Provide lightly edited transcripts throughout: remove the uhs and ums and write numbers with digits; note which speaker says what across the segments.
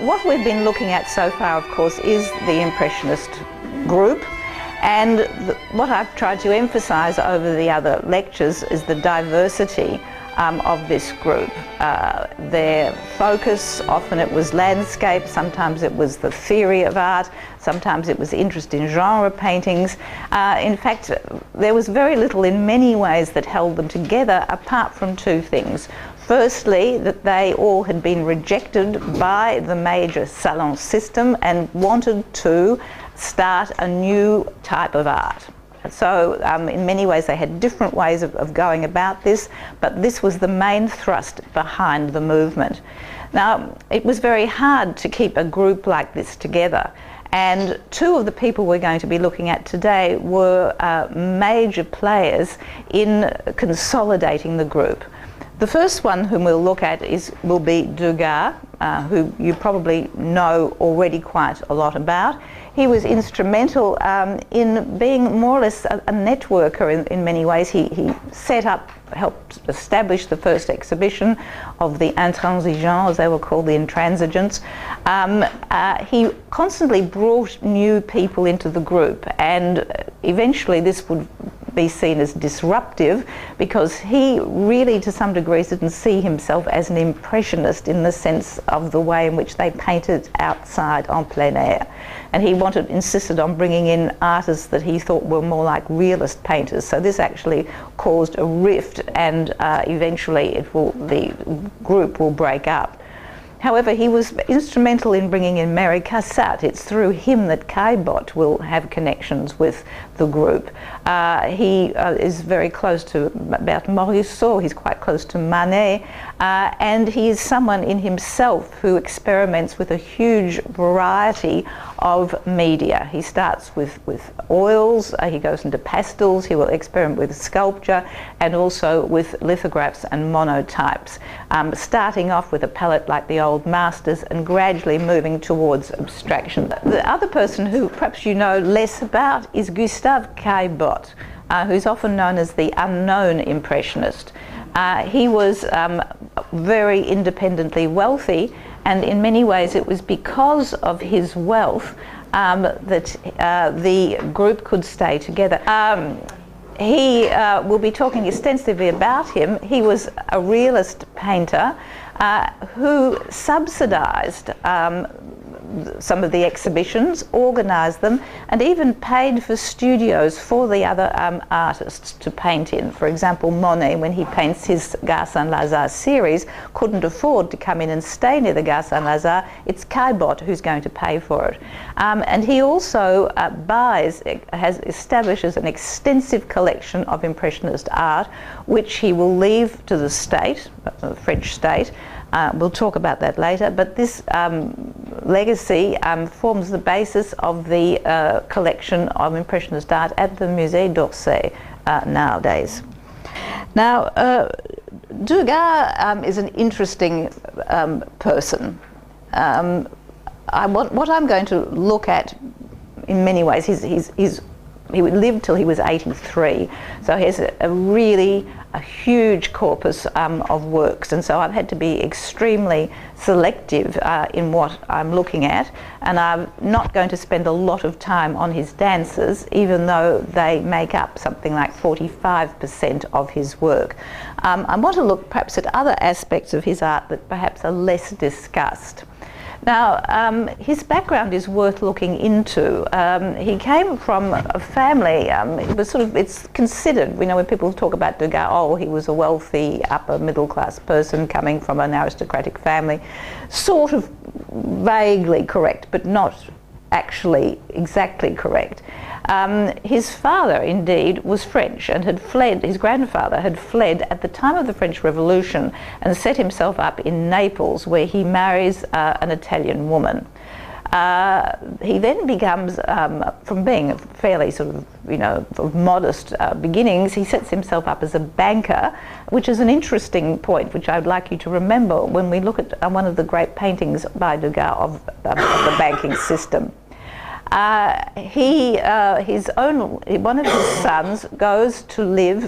Speaker 1: what we've been looking at so far, of course, is the Impressionist group. And what I've tried to emphasise over the other lectures is the diversity of this group. Their focus, often it was landscape, sometimes it was the theory of art, sometimes it was interest in genre paintings. In fact, there was very little in many ways that held them together apart from two things. Firstly, that they all had been rejected by the major salon system and wanted to start a new type of art. So in many ways they had different ways of going about this, but this was the main thrust behind the movement. Now, it was very hard to keep a group like this together, and two of the people we're going to be looking at today were major players in consolidating the group. The first one whom we'll look at will be Degas, who you probably know already quite a lot about. He was instrumental in being more or less a networker in many ways. He set up, helped establish the first exhibition of the intransigeants, as they were called, the intransigents. He constantly brought new people into the group, and eventually this would be seen as disruptive because he really to some degrees didn't see himself as an impressionist in the sense of the way in which they painted outside en plein air, and he insisted on bringing in artists that he thought were more like realist painters. So this actually caused a rift, and eventually the group will break up. However, he was instrumental in bringing in Mary Cassatt. It's through him that Caillebotte will have connections with the group. He is very close to Morisot, he's quite close to Manet, and he is someone in himself who experiments with a huge variety of media. He starts with oils, he goes into pastels, he will experiment with sculpture and also with lithographs and monotypes, starting off with a palette like the old masters and gradually moving towards abstraction. The other person who perhaps you know less about is Gustave Caillebotte, who's often known as the unknown impressionist. He was very independently wealthy, and in many ways it was because of his wealth that the group could stay together. He will be talking extensively about him. He was a realist painter who subsidised some of the exhibitions, organised them, and even paid for studios for the other artists to paint in. For example, Monet, when he paints his Gare Saint-Lazare series, couldn't afford to come in and stay near the Gare Saint-Lazare. It's Caillebotte who's going to pay for it. And he also establishes an extensive collection of Impressionist art, which he will leave to the state, the French state. We'll talk about that later, but this legacy forms the basis of the collection of Impressionist art at the Musée d'Orsay nowadays. Now, Degas is an interesting person. What I'm going to look at in many ways, he lived till he was 83, so he has a huge corpus of works, and so I've had to be extremely selective in what I'm looking at, and I'm not going to spend a lot of time on his dances, even though they make up something like 45% of his work. I want to look perhaps at other aspects of his art that perhaps are less discussed. Now, his background is worth looking into. He came from a family, it's considered, when people talk about Degas, oh, he was a wealthy, upper middle class person coming from an aristocratic family. Sort of vaguely correct, but not actually exactly correct. His father, indeed, was French and had fled, his grandfather had fled at the time of the French Revolution and set himself up in Naples, where he marries an Italian woman. He then becomes, from being a fairly of modest beginnings, he sets himself up as a banker, which is an interesting point, which I'd like you to remember when we look at one of the great paintings by Degas of the banking system. One of his sons goes to live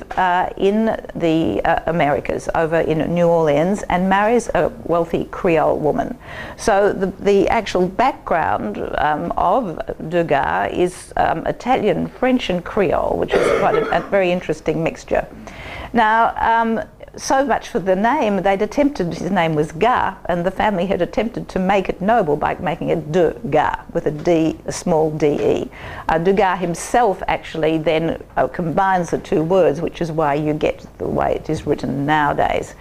Speaker 1: in the Americas, over in New Orleans, and marries a wealthy Creole woman. So the actual background of Degas is Italian, French and Creole, which is quite a very interesting mixture. Now, so much for the name. They'd attempted, his name was Gas, and the family had attempted to make it noble by making it Degas with a D, a small D-E. Degas himself actually then combines the two words, which is why you get the way it is written nowadays.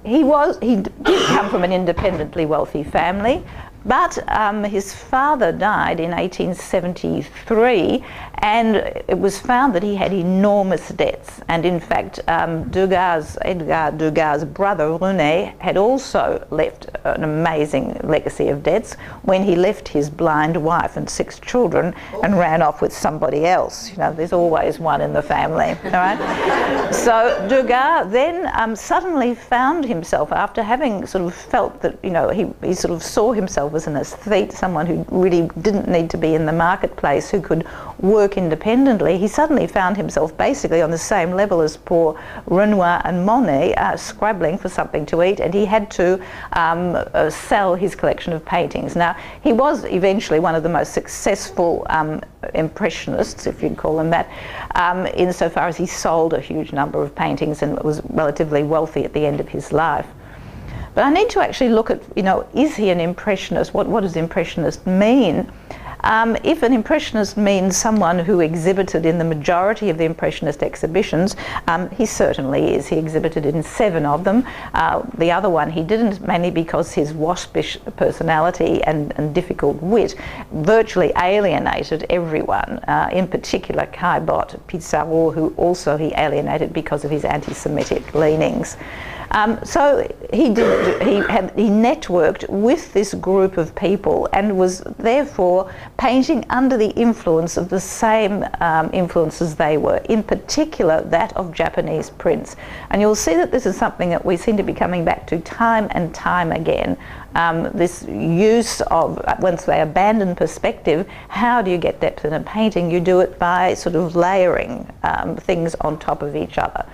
Speaker 1: He did come from an independently wealthy family, but his father died in 1873, and it was found that he had enormous debts. And in fact, Edgar Degas' brother René had also left an amazing legacy of debts when he left his blind wife and 6 children and ran off with somebody else. You know, there's always one in the family, all right? So Degas then suddenly found himself, after having sort of felt that, you know, he sort of saw himself as an aesthete, someone who really didn't need to be in the marketplace, who could work independently. He suddenly found himself basically on the same level as poor Renoir and Monet, scrabbling for something to eat, and he had to sell his collection of paintings. Now, he was eventually one of the most successful impressionists, if you'd call them that, insofar as he sold a huge number of paintings and was relatively wealthy at the end of his life. But I need to actually look at, you know, is he an impressionist? What does impressionist mean? If an impressionist means someone who exhibited in the majority of the impressionist exhibitions, he certainly is. He exhibited in 7 of them. The other one he didn't, mainly because his waspish personality and difficult wit virtually alienated everyone, in particular Caillebotte, Pissarro, who also he alienated because of his anti-Semitic leanings. So he networked with this group of people and was therefore painting under the influence of the same influences they were, in particular that of Japanese prints. And you'll see that this is something that we seem to be coming back to time and time again. This use of, once they abandon perspective, how do you get depth in a painting? You do it by sort of layering things on top of each other.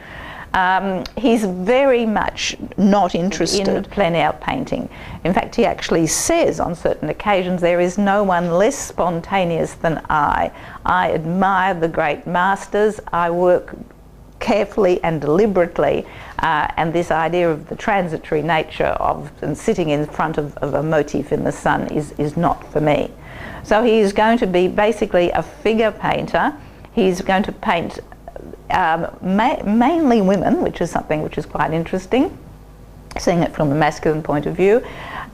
Speaker 1: He's very much not interested in plein air painting. In fact, he actually says on certain occasions, there is no one less spontaneous than I. I admire the great masters. I work carefully and deliberately, and this idea of the transitory nature of and sitting in front of a motif in the sun is not for me. So he is going to be basically a figure painter. He's going to paint mainly women, which is something which is quite interesting, seeing it from a masculine point of view.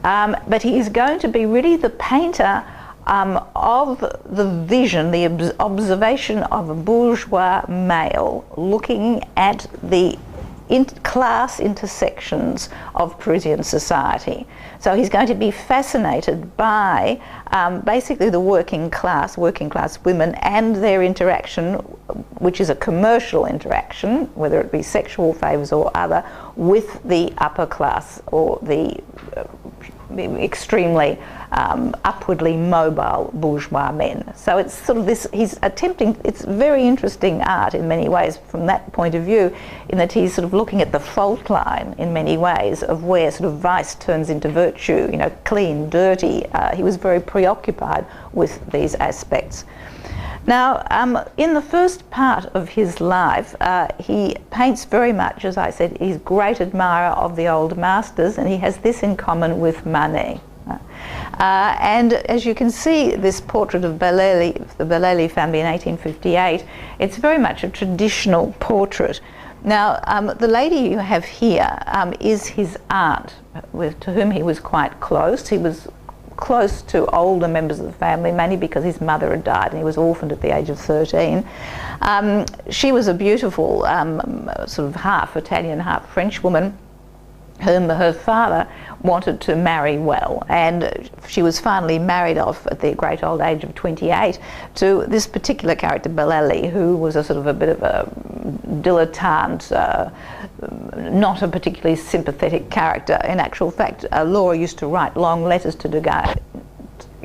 Speaker 1: But he is going to be really the painter of the vision, the observation of a bourgeois male looking at the class intersections of Parisian society. So he's going to be fascinated by basically the working class women and their interaction, which is a commercial interaction, whether it be sexual favours or other, with the upper class or the extremely upwardly mobile bourgeois men. So it's sort of this, he's attempting, it's very interesting art in many ways from that point of view, in that he's sort of looking at the fault line in many ways of where sort of vice turns into virtue, you know, clean, dirty. He was very preoccupied with these aspects. Now, in the first part of his life, he paints very much, as I said, he's a great admirer of the old masters, and he has this in common with Manet. And as you can see, this portrait of the Ballerinas family in 1858, it's very much a traditional portrait. Now, the lady you have here is his aunt, to whom he was quite close. He was close to older members of the family, mainly because his mother had died and he was orphaned at the age of 13. She was a beautiful sort of half Italian, half French woman whom her father wanted to marry well, and she was finally married off at the great old age of 28 to this particular character, Ballerinas, who was a sort of a bit of a dilettante, not a particularly sympathetic character. In actual fact, Laura used to write long letters to Degas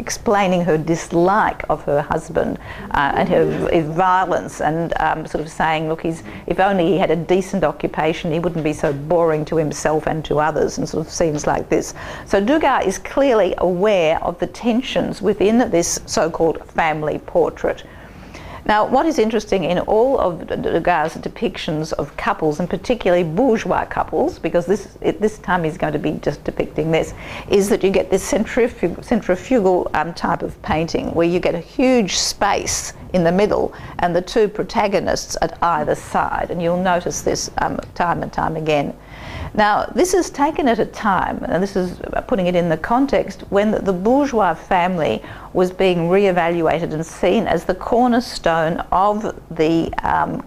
Speaker 1: explaining her dislike of her husband and her violence, and sort of saying, look, if only he had a decent occupation, he wouldn't be so boring to himself and to others, and sort of scenes like this. So Degas is clearly aware of the tensions within this so-called family portrait. Now, what is interesting in all of Degas' depictions of couples, and particularly bourgeois couples, because this time he's going to be just depicting this, is that you get this centrifugal type of painting where you get a huge space in the middle and the two protagonists at either side, and you'll notice this time and time again. Now, this is taken at a time, and this is putting it in the context, when the bourgeois family was being re-evaluated and seen as the cornerstone of the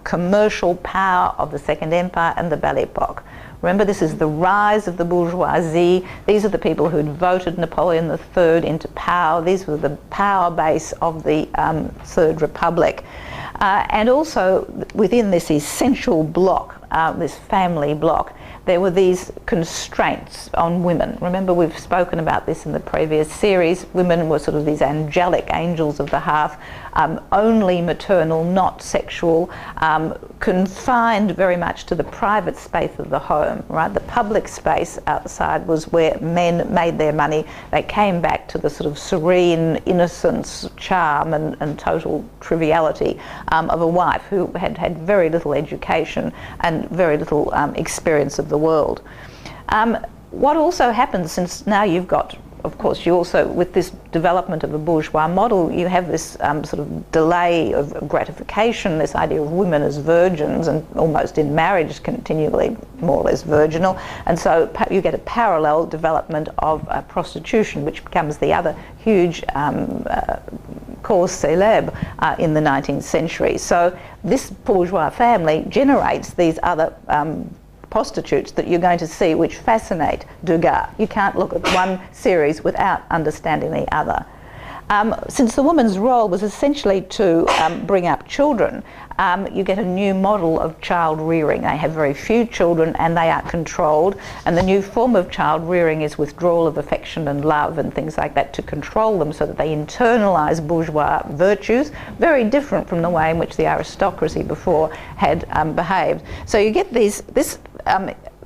Speaker 1: commercial power of the Second Empire and the Belle Epoque. Remember, this is the rise of the bourgeoisie. These are the people who had voted Napoleon III into power. These were the power base of the Third Republic. And also within this essential block, this family block, there were these constraints on women. Remember, we've spoken about this in the previous series. Women were sort of these angelic angels of the hearth, only maternal, not sexual, confined very much to the private space of the home, right? The public space outside was where men made their money. They came back to the sort of serene innocence, charm, and total triviality of a wife who had had very little education and very little experience of the world. What also happens, since now you've got, of course, you also, with this development of a bourgeois model, you have this sort of delay of gratification, this idea of women as virgins and almost in marriage continually more or less virginal, and so you get a parallel development of prostitution, which becomes the other huge cause célèbre in the 19th century. So this bourgeois family generates these other prostitutes that you're going to see, which fascinate Degas. You can't look at one series without understanding the other. Since the woman's role was essentially to bring up children, you get a new model of child rearing. They have very few children and they are controlled, and the new form of child rearing is withdrawal of affection and love and things like that to control them, so that they internalise bourgeois virtues, very different from the way in which the aristocracy before had behaved. So you get this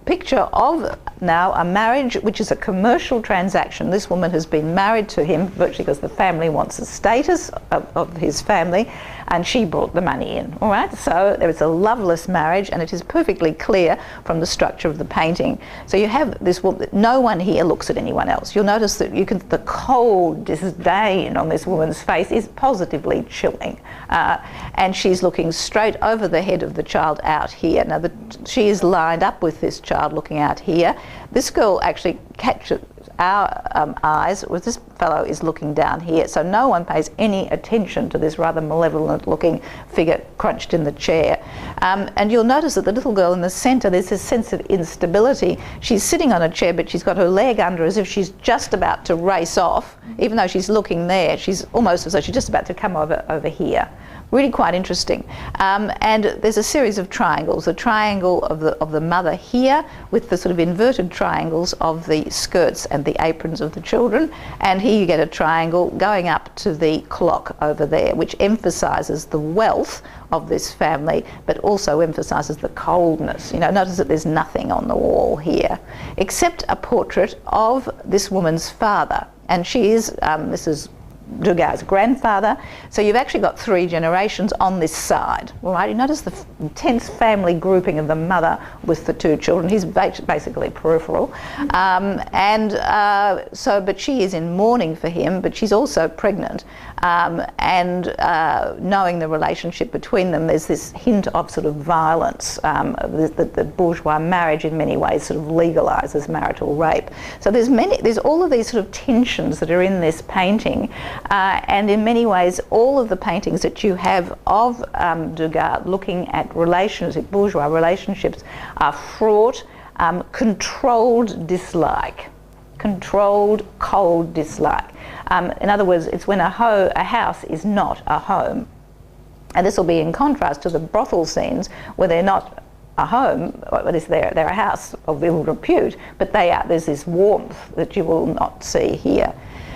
Speaker 1: picture of now a marriage which is a commercial transaction. This woman has been married to him virtually because the family wants the status of his family, and she brought the money in. All right, so there is a loveless marriage, and it is perfectly clear from the structure of the painting. So you have this woman, no one here looks at anyone else. You'll notice that the cold disdain on this woman's face is positively chilling, and she's looking straight over the head of the child out here. Now she is lined up with this child looking out here. This girl actually catches our eyes, whereas this fellow is looking down here. So no one pays any attention to this rather malevolent looking figure crunched in the chair. And you'll notice that the little girl in the centre, there's this sense of instability. She's sitting on a chair, but she's got her leg under as if she's just about to race off. Even though she's looking there, she's almost as though she's just about to come over here. Really quite interesting. And there's a series of triangles. The triangle of the mother here, with the sort of inverted triangles of the skirts and the aprons of the children. And here you get a triangle going up to the clock over there, which emphasises the wealth of this family, but also emphasises the coldness. You know, notice that there's nothing on the wall here, except a portrait of this woman's father. And she is, this is Degas' grandfather, so you've actually got three generations on this side. All right, you notice the intense family grouping of the mother with the two children. He's basically peripheral, but she is in mourning for him, but she's also pregnant, and knowing the relationship between them, there's this hint of sort of violence. The bourgeois marriage in many ways sort of legalises marital rape. So there's all of these sort of tensions that are in this painting. And in many ways, all of the paintings that you have of Degas looking at bourgeois relationships are fraught, controlled dislike, controlled, cold dislike. In other words, it's when a house is not a home. And this will be in contrast to the brothel scenes where they're not a home, they're a house of ill repute, but there's this warmth that you will not see here.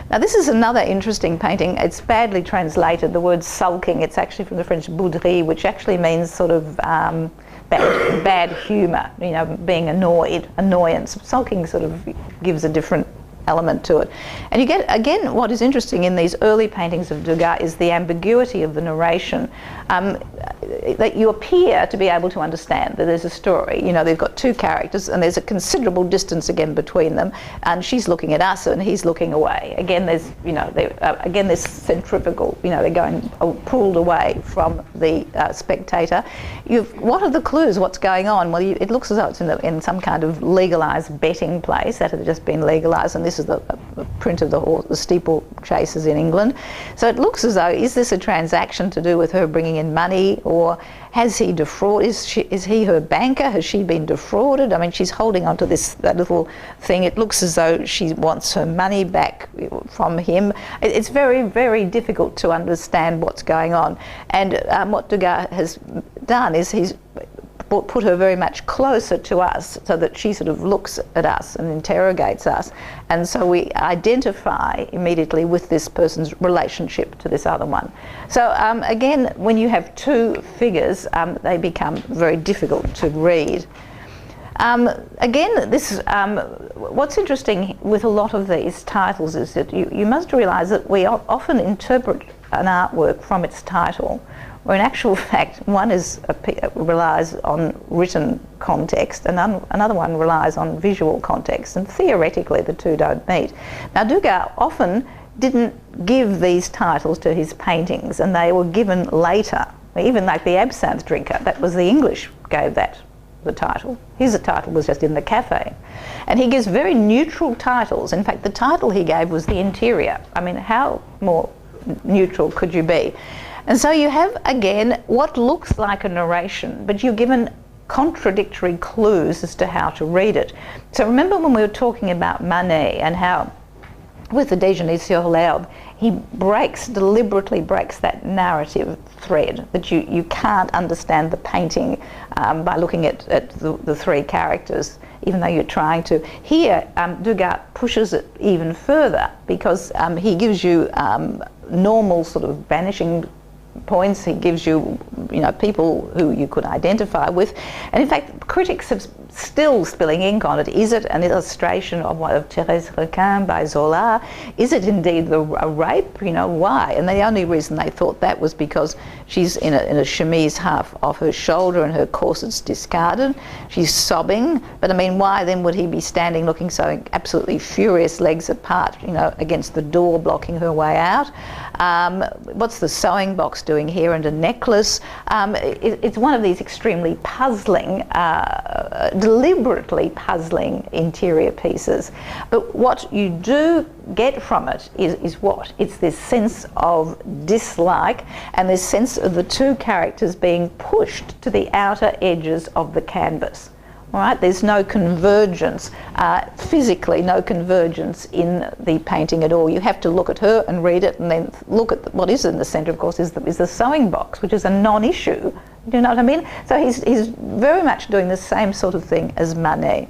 Speaker 1: Now this is another interesting painting. It's badly translated, the word sulking. It's actually from the French bouderie, which actually means sort of bad humour, you know, being annoyed, annoyance. Sulking sort of gives a different element to it. And you get, again, what is interesting in these early paintings of Degas is the ambiguity of the narration, that you appear to be able to understand that there's a story. You know, they've got two characters and there's a considerable distance again between them, and she's looking at us and he's looking away. Again, there's, you know, again, this centrifugal, you know, they're going pulled away from the spectator. What are the clues? What's going on? Well, it looks as though it's in some kind of legalised betting place that had just been legalised, and this is the print of the steeple chases in England. So it looks as though, is this a transaction to do with her bringing in money, or has he defrauded? Is he her banker? Has she been defrauded? I mean, she's holding on to that little thing. It looks as though she wants her money back from him. It's very, very difficult to understand what's going on. And what Degas has done is he's put her very much closer to us, so that she sort of looks at us and interrogates us, and so we identify immediately with this person's relationship to this other one. So again, when you have two figures, they become very difficult to read. Again, this what's interesting with a lot of these titles is that you must realise that we often interpret an artwork from its title, where in actual fact one relies on written context and another one relies on visual context, and theoretically the two don't meet. Now Degas often didn't give these titles to his paintings, and they were given later. Even like the Absinthe Drinker, that was the English gave that the title. His title was just in the cafe. And he gives very neutral titles. In fact, the title he gave was The Interior. I mean, how more neutral could you be? And so you have, again, what looks like a narration, but you're given contradictory clues as to how to read it. So remember when we were talking about Manet and how with the Déjeuner sur l'herbe, he deliberately breaks that narrative thread, that you can't understand the painting by looking at the three characters, even though you're trying to. Here, Degas pushes it even further, because he gives you normal sort of vanishing points. He gives you, people who you could identify with, and in fact critics have still spilling ink on it. Is it an illustration of one of Thérèse Requin by Zola? Is it indeed a rape? Why? And the only reason they thought that was because she's in a chemise half off her shoulder and her corset's discarded. She's sobbing, but I mean, why then would he be standing looking so absolutely furious, legs apart, against the door blocking her way out? What's the sewing box doing here, and a necklace? It's one of these extremely puzzling, deliberately puzzling interior pieces. But what you do get from it is what? It's this sense of dislike and this sense of the two characters being pushed to the outer edges of the canvas. All right, there's no convergence, physically no convergence in the painting at all. You have to look at her and read it, and then look at what is in the centre, of course, is the sewing box, which is a non-issue. Do you know what I mean? So he's very much doing the same sort of thing as Manet.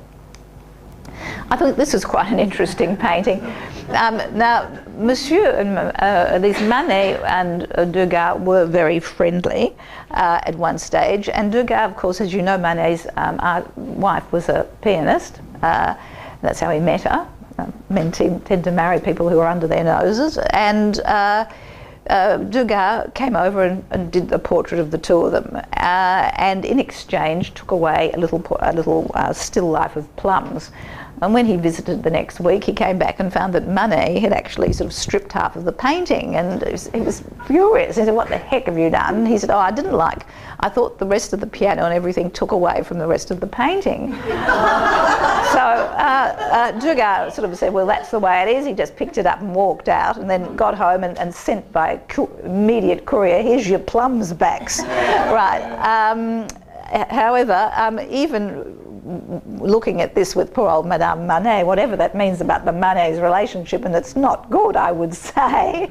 Speaker 1: I think this is quite an interesting painting. Now, Monsieur and these Manet and Degas were very friendly at one stage, and Degas, of course, as you know, Manet's wife was a pianist. That's how he met her. Men tend to marry people who are under their noses, and Degas came over and did the portrait of the two of them, and in exchange took away a little still life of plums. And when he visited the next week, he came back and found that Manet had actually sort of stripped half of the painting, and he was furious. He said, "What the heck have you done?" He said, "Oh, I thought the rest of the piano and everything took away from the rest of the painting." So Degas sort of said, "Well, that's the way it is." He just picked it up and walked out, and then got home and sent by immediate courier, "Here's your plums backs." Right. However, even looking at this with poor old Madame Manet, whatever that means about the Manets' relationship, and it's not good, I would say,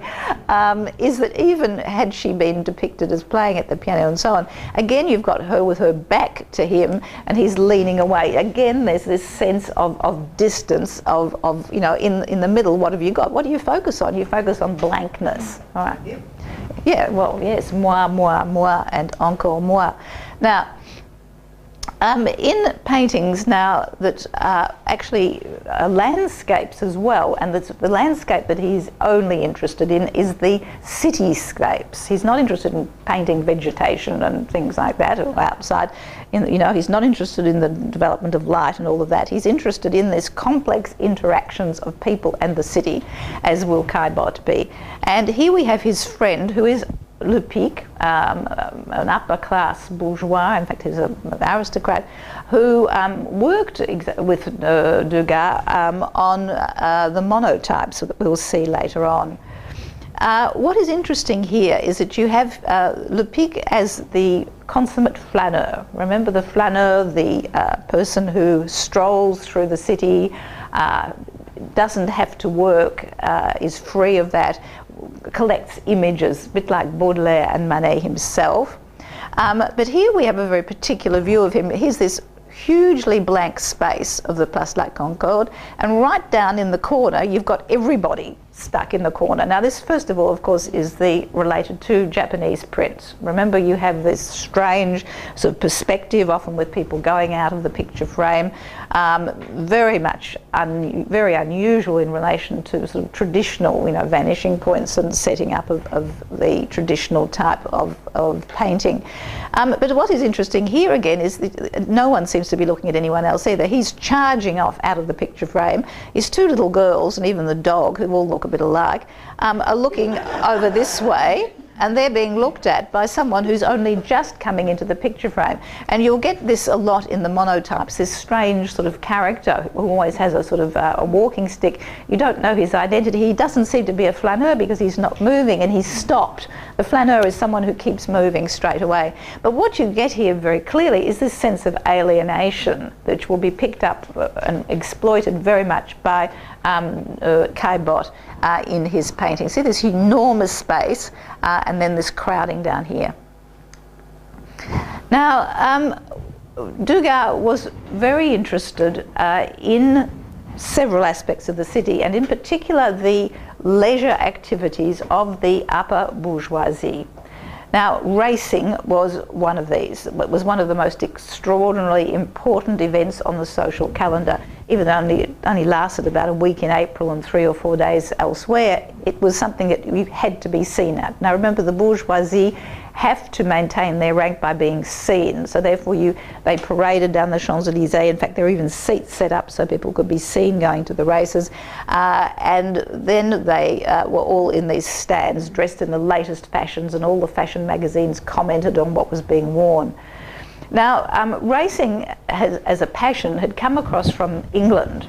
Speaker 1: is that even had she been depicted as playing at the piano and so on, again you've got her with her back to him and he's leaning away. Again, there's this sense of distance, of you know, in the middle, what have you got? What do you focus on? You focus on blankness. All right. Yeah, well, yes, moi, moi, moi, and encore moi. Now, in paintings now that are actually landscapes as well, and the landscape that he's only interested in is the cityscapes. He's not interested in painting vegetation and things like that, or outside. You know, he's not interested in the development of light and all of that. He's interested in this complex interactions of people and the city, as will Caillebotte be. And here we have his friend, who is Le Pic, an upper class bourgeois, in fact he's an aristocrat, who worked with Degas on the monotypes that we'll see later on. What is interesting here is that you have Le Pic as the consummate flâneur. Remember the flâneur, the person who strolls through the city, doesn't have to work, is free of that, collects images, a bit like Baudelaire and Manet himself. But here we have a very particular view of him. Here's this hugely blank space of the Place La Concorde, and right down in the corner you've got everybody stuck in the corner. Now this, first of all, of course, is related to Japanese prints. Remember, you have this strange sort of perspective, often with people going out of the picture frame, very much very unusual in relation to sort of traditional, you know, vanishing points and setting up of the traditional type of painting. But what is interesting here again is that no one seems to be looking at anyone else either. He's charging off out of the picture frame. His two little girls, and even the dog, who all look a bit alike, are looking over this way, and they're being looked at by someone who's only just coming into the picture frame. And you'll get this a lot in the monotypes, this strange sort of character who always has a sort of a walking stick. You don't know his identity. He doesn't seem to be a flâneur because he's not moving and he's stopped. The flâneur is someone who keeps moving straight away. But what you get here very clearly is this sense of alienation, which will be picked up and exploited very much by Caillebotte in his painting. See this enormous space and then this crowding down here. Now, Degas was very interested in several aspects of the city, and in particular the leisure activities of the upper bourgeoisie. Now, racing was one of these. It was one of the most extraordinarily important events on the social calendar. Even though it only lasted about a week in April and 3 or 4 days elsewhere, it was something that you had to be seen at. Now remember, the bourgeoisie have to maintain their rank by being seen, so therefore they paraded down the Champs-Élysées. In fact, there were even seats set up so people could be seen going to the races, and then they were all in these stands dressed in the latest fashions, and all the fashion magazines commented on what was being worn. Now, racing as a passion had come across from England,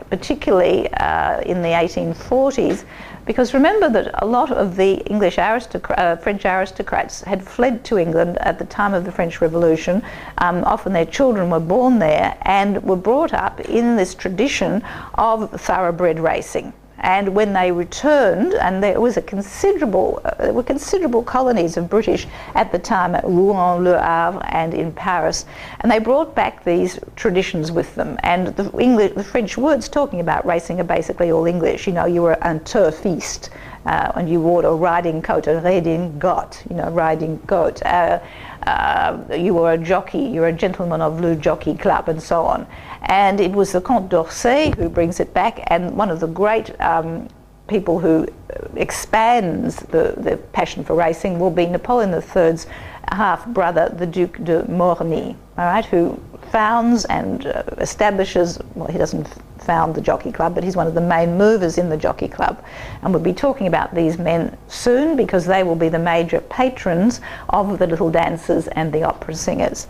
Speaker 1: particularly in the 1840s, because remember that a lot of the French aristocrats had fled to England at the time of the French Revolution. Often their children were born there and were brought up in this tradition of thoroughbred racing. And when they returned, and there were considerable colonies of British at the time at Rouen, Le Havre, and in Paris, and they brought back these traditions with them. And the French words talking about racing are basically all English. You know, you were un turfiste, and you wore a riding coat, a redingote, you know, riding goat. You were a jockey, you're a gentleman of Le Jockey Club, and so on. And it was the Comte d'Orsay who brings it back, and one of the great people who expands the passion for racing will be Napoleon III's half-brother, the Duc de Morny, all right, who founds and establishes, well, he doesn't found the Jockey Club, but he's one of the main movers in the Jockey Club. And we'll be talking about these men soon, because they will be the major patrons of the little dancers and the opera singers.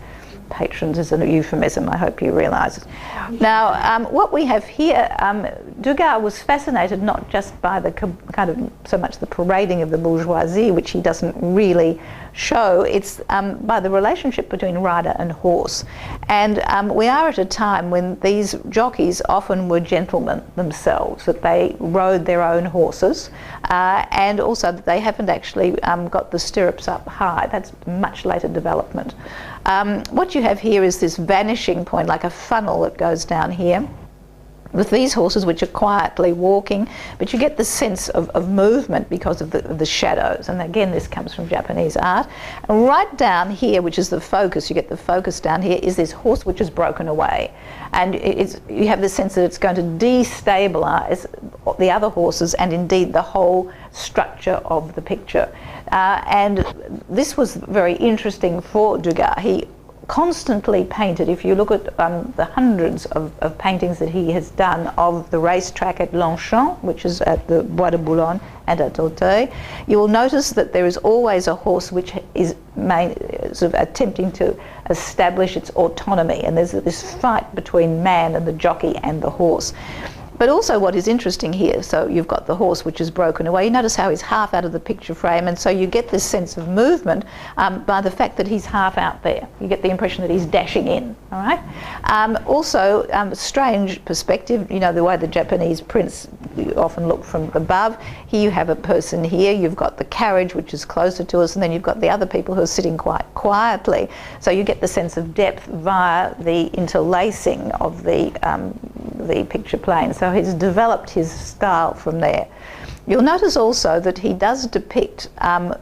Speaker 1: patrons is a euphemism, I hope you realise. Now, what we have here, Degas was fascinated not just by the kind of so much the parading of the bourgeoisie, which he doesn't really show, it's by the relationship between rider and horse. And we are at a time when these jockeys often were gentlemen themselves, that they rode their own horses, and also that they haven't actually got the stirrups up high. That's much later development. What you have here is this vanishing point, like a funnel that goes down here, with these horses which are quietly walking, but you get the sense of movement because of the shadows. And again, this comes from Japanese art. And right down here, which is the focus, you get the focus down here, is this horse which is broken away. And you have the sense that it's going to destabilise the other horses and indeed the whole structure of the picture. And this was very interesting for Degas. He constantly painted, if you look at the hundreds of paintings that he has done of the racetrack at Longchamp, which is at the Bois de Boulogne and at Auteuil, you will notice that there is always a horse which is sort of attempting to establish its autonomy, and there's this fight between man and the jockey and the horse. But also what is interesting here, so you've got the horse which is broken away. You notice how he's half out of the picture frame, and so you get this sense of movement by the fact that he's half out there. You get the impression that he's dashing in, all right? Also, strange perspective, you know, the way the Japanese prints often look from above. Here you have a person here, you've got the carriage which is closer to us, and then you've got the other people who are sitting quite quietly. So you get the sense of depth via the interlacing of the picture plane. So he's developed his style from there. You'll notice also that he does depict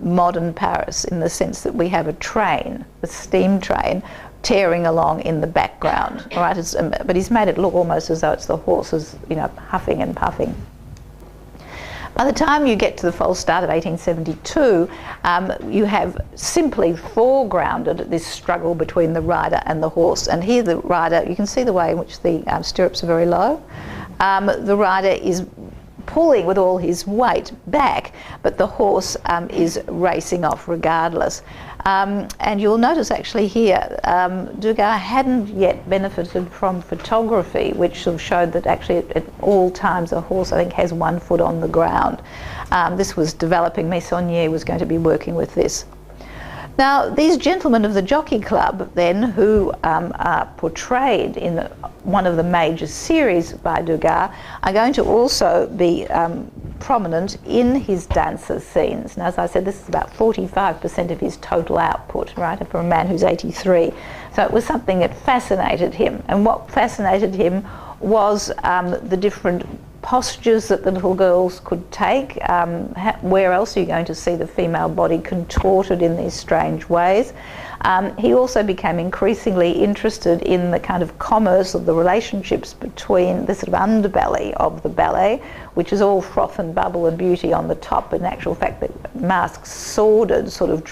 Speaker 1: modern Paris in the sense that we have a train, a steam train, tearing along in the background. All right, but he's made it look almost as though it's the horses, you know, huffing and puffing. By the time you get to the false start of 1872, you have simply foregrounded this struggle between the rider and the horse. And here the rider, you can see the way in which the stirrups are very low. The rider is pulling with all his weight back, but the horse is racing off regardless. And you'll notice actually here, Degas hadn't yet benefited from photography, which sort of showed that actually at all times a horse, I think, has one foot on the ground. This was developing. Meissonier was going to be working with this. Now, these gentlemen of the Jockey Club, then, who are portrayed in one of the major series by Degas, are going to also be prominent in his dancer scenes. Now, as I said, this is about 45% of his total output, right, for a man who's 83. So it was something that fascinated him. And what fascinated him was the different postures that the little girls could take. Where else are you going to see the female body contorted in these strange ways? He also became increasingly interested in the kind of commerce of the relationships between the sort of underbelly of the ballet, which is all froth and bubble and beauty on the top, but in actual fact that masks sordid sort of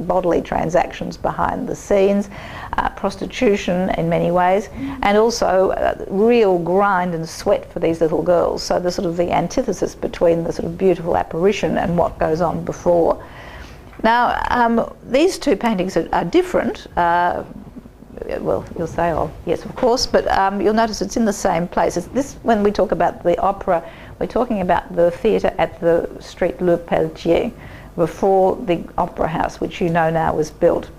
Speaker 1: bodily transactions behind the scenes, prostitution in many ways, and also real grind and sweat for these little girls. So the sort of the antithesis between the sort of beautiful apparition and what goes on before. Now, these two paintings are different. Well, you'll say, oh, yes, of course, but you'll notice it's in the same place. When we talk about the opera, we're talking about the theatre at the Street Le Pelletier, before the Opera House, which you know now was built.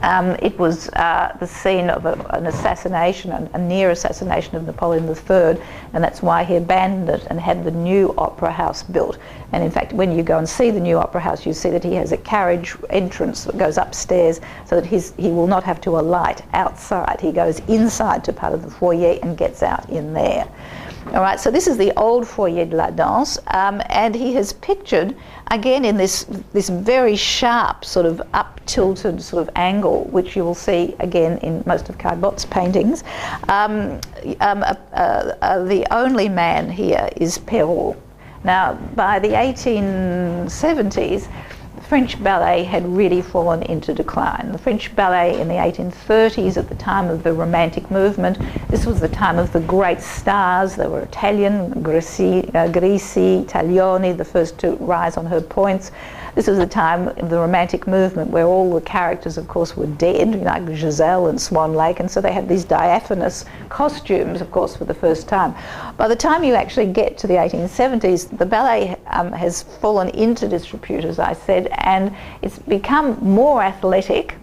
Speaker 1: It was the scene of an assassination, a near assassination of Napoleon III, and that's why he abandoned it and had the new Opera House built. And in fact, when you go and see the new Opera House, you see that he has a carriage entrance that goes upstairs so that he will not have to alight outside. He goes inside to part of the foyer and gets out in there. All right, so this is the old Foyer de la Danse, and he has pictured, again in this very sharp sort of up-tilted sort of angle, which you will see again in most of Caillebotte's paintings. The only man here is Perrault. Now, by the 1870s, French ballet had really fallen into decline. The French ballet in the 1830s, at the time of the Romantic movement, this was the time of the great stars. There were Italian, Grisi, Taglioni, the first to rise on her points. this was a time of the Romantic movement where all the characters, of course, were dead, like Giselle and Swan Lake, and so they had these diaphanous costumes, of course, for the first time. By the time you actually get to the 1870s, the ballet has fallen into disrepute, as I said, and it's become more athletic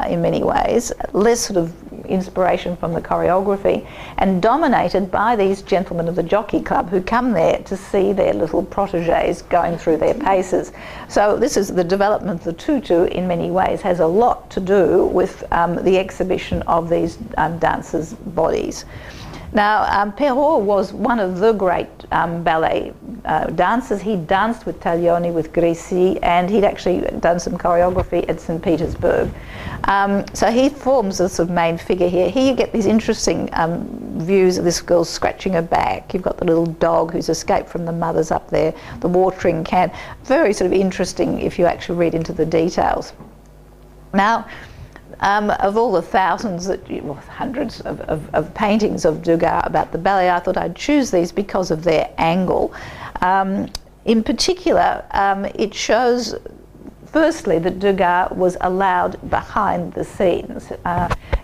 Speaker 1: in many ways, less sort of inspiration from the choreography, and dominated by these gentlemen of the Jockey Club who come there to see their little protégés going through their paces. So this is the development of the tutu, in many ways, has a lot to do with the exhibition of these dancers' bodies. Now, Perrault was one of the great ballet dancers. He danced with Taglioni, with Grisi, and he'd actually done some choreography at St. Petersburg. So he forms a sort of main figure here. Here you get these interesting views of this girl scratching her back. You've got the little dog who's escaped from the mothers up there, the watering can. Very sort of interesting if you actually read into the details. Now, of all the thousands, hundreds of paintings of Degas about the ballet, I thought I'd choose these because of their angle. In particular, it shows, firstly, that Degas was allowed behind the scenes.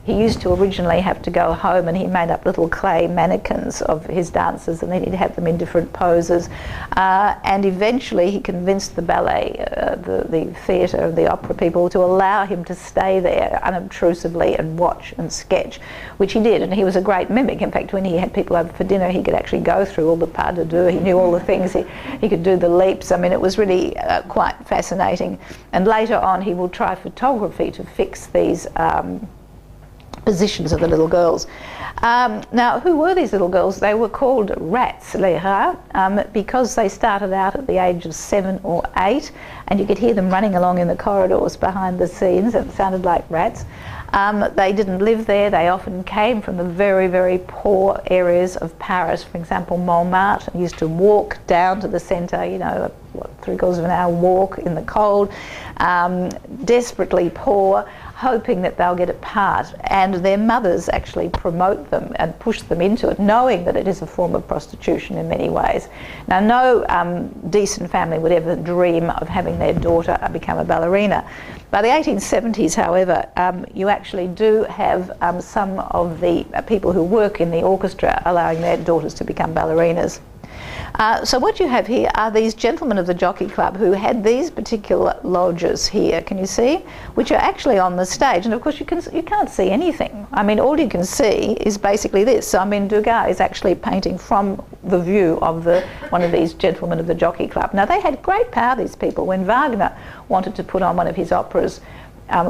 Speaker 1: He used to originally have to go home, and he made up little clay mannequins of his dancers, and then he'd have them in different poses. And eventually he convinced the ballet, the theatre, the opera people to allow him to stay there unobtrusively and watch and sketch, which he did. And he was a great mimic. In fact, when he had people over for dinner, he could actually go through all the pas de deux. He knew all the things. He could do the leaps. I mean, it was really quite fascinating. And later on, he will try photography to fix these positions of the little girls. Now, who were these little girls? They were called rats, les rats, because they started out at the age of 7 or 8, and you could hear them running along in the corridors behind the scenes. It sounded like rats. They didn't live there. They often came from the very, very poor areas of Paris. For example, Montmartre used to walk down to the centre, you know, 3/4 of an hour walk in the cold, desperately poor, hoping that they'll get a part, and their mothers actually promote them and push them into it, knowing that it is a form of prostitution in many ways. Now, no decent family would ever dream of having their daughter become a ballerina. By the 1870s, however, you actually do have some of the people who work in the orchestra allowing their daughters to become ballerinas. So what you have here are these gentlemen of the Jockey Club who had these particular lodges here, can you see, which are actually on the stage, and of course you can't see anything. I mean, all you can see is basically this. So, I mean, Degas is actually painting from the view of one of these gentlemen of the Jockey Club. Now, they had great power, these people. When Wagner wanted to put on one of his operas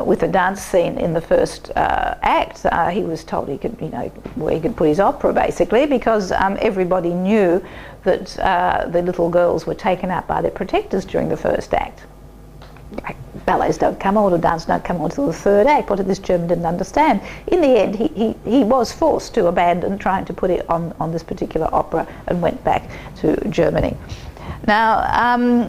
Speaker 1: with a dance scene in the first act, he was told he could, you know, where he could put his opera, basically, because everybody knew that the little girls were taken up by their protectors during the first act. Ballets don't come on, or dance don't come on until the third act. What this German didn't understand. In the end, he was forced to abandon trying to put it on this particular opera and went back to Germany. Now,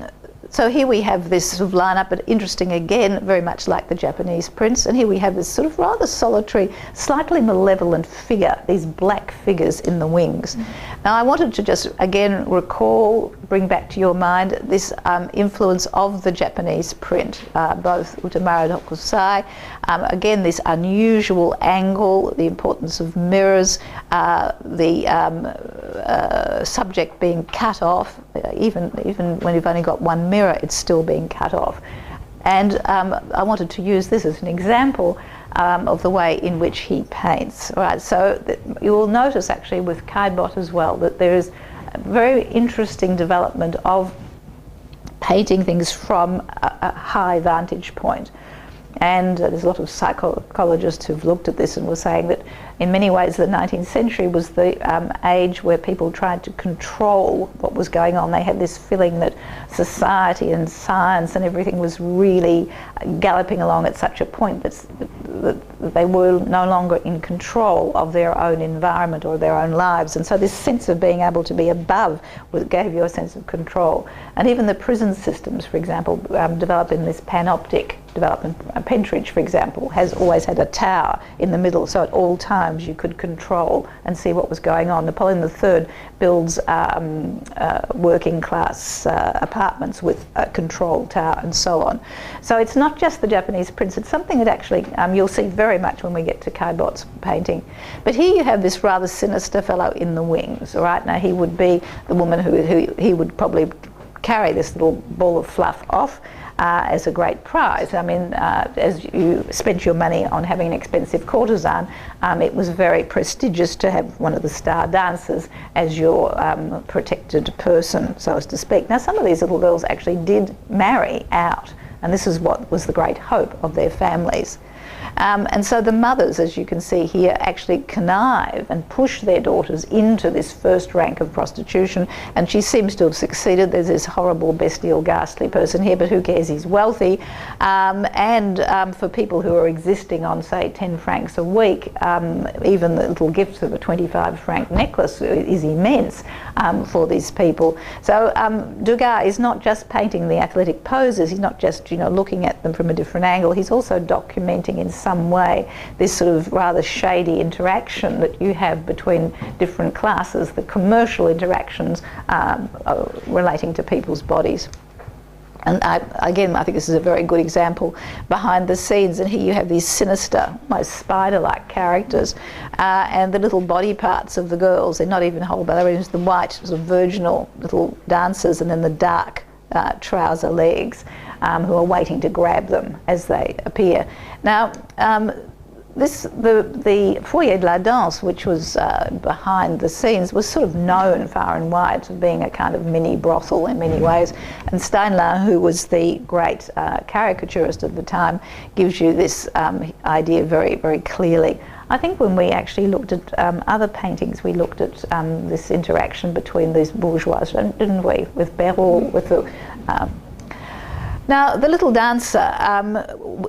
Speaker 1: so here we have this sort of lineup, but interesting again, very much like the Japanese prints. And here we have this sort of rather solitary, slightly malevolent figure, these black figures in the wings. Now, I wanted to just again bring back to your mind this influence of the Japanese print, both Utamaro and Hokusai. Again, this unusual angle, the importance of mirrors, the subject being cut off, even when you've only got one mirror, it's still being cut off. And I wanted to use this as an example of the way in which he paints. All right, so you will notice actually with Caillebotte as well that there is a very interesting development of painting things from a high vantage point. And there's a lot of psychologists who've looked at this and were saying that in many ways the 19th century was the age where people tried to control what was going on. They had this feeling that society and science and everything was really galloping along at such a point that they were no longer in control of their own environment or their own lives. And so this sense of being able to be above gave you a sense of control. And even the prison systems, for example, developed in this panoptic development. Pentridge, for example, has always had a tower in the middle, so at all times you could control and see what was going on. Napoleon III builds working class apartments with a control tower and so on. So it's not just the Japanese prints, it's something that actually you'll see very much when we get to Caillebotte's painting. But here you have this rather sinister fellow in the wings, all right? Now he would be the woman who he would probably carry this little ball of fluff off as a great prize. I mean, as you spent your money on having an expensive courtesan, it was very prestigious to have one of the star dancers as your protected person, so as to speak. Now, some of these little girls actually did marry out, and this is what was the great hope of their families. And so the mothers, as you can see here, actually connive and push their daughters into this first rank of prostitution, and she seems to have succeeded. There's this horrible, bestial, ghastly person here, but who cares, he's wealthy. For people who are existing on, say, 10 francs a week, even the little gifts of a 25-franc necklace is immense for these people. So Degas is not just painting the athletic poses, he's not just, you know, looking at them from a different angle, he's also documenting in some way this sort of rather shady interaction that you have between different classes, the commercial interactions relating to people's bodies. And again, I think this is a very good example behind the scenes. And here you have these sinister, almost spider-like characters, and the little body parts of the girls. They're not even whole ballerinas, the white sort of virginal little dancers, and then the dark trouser legs, who are waiting to grab them as they appear. Now, the Foyer de la Danse, which was behind the scenes, was sort of known far and wide for being a kind of mini brothel in many ways. And Steinler, who was the great caricaturist of the time, gives you this idea very, very clearly. I think when we actually looked at other paintings, we looked at this interaction between these bourgeois, didn't we? With Béraud, with the... Now, the little dancer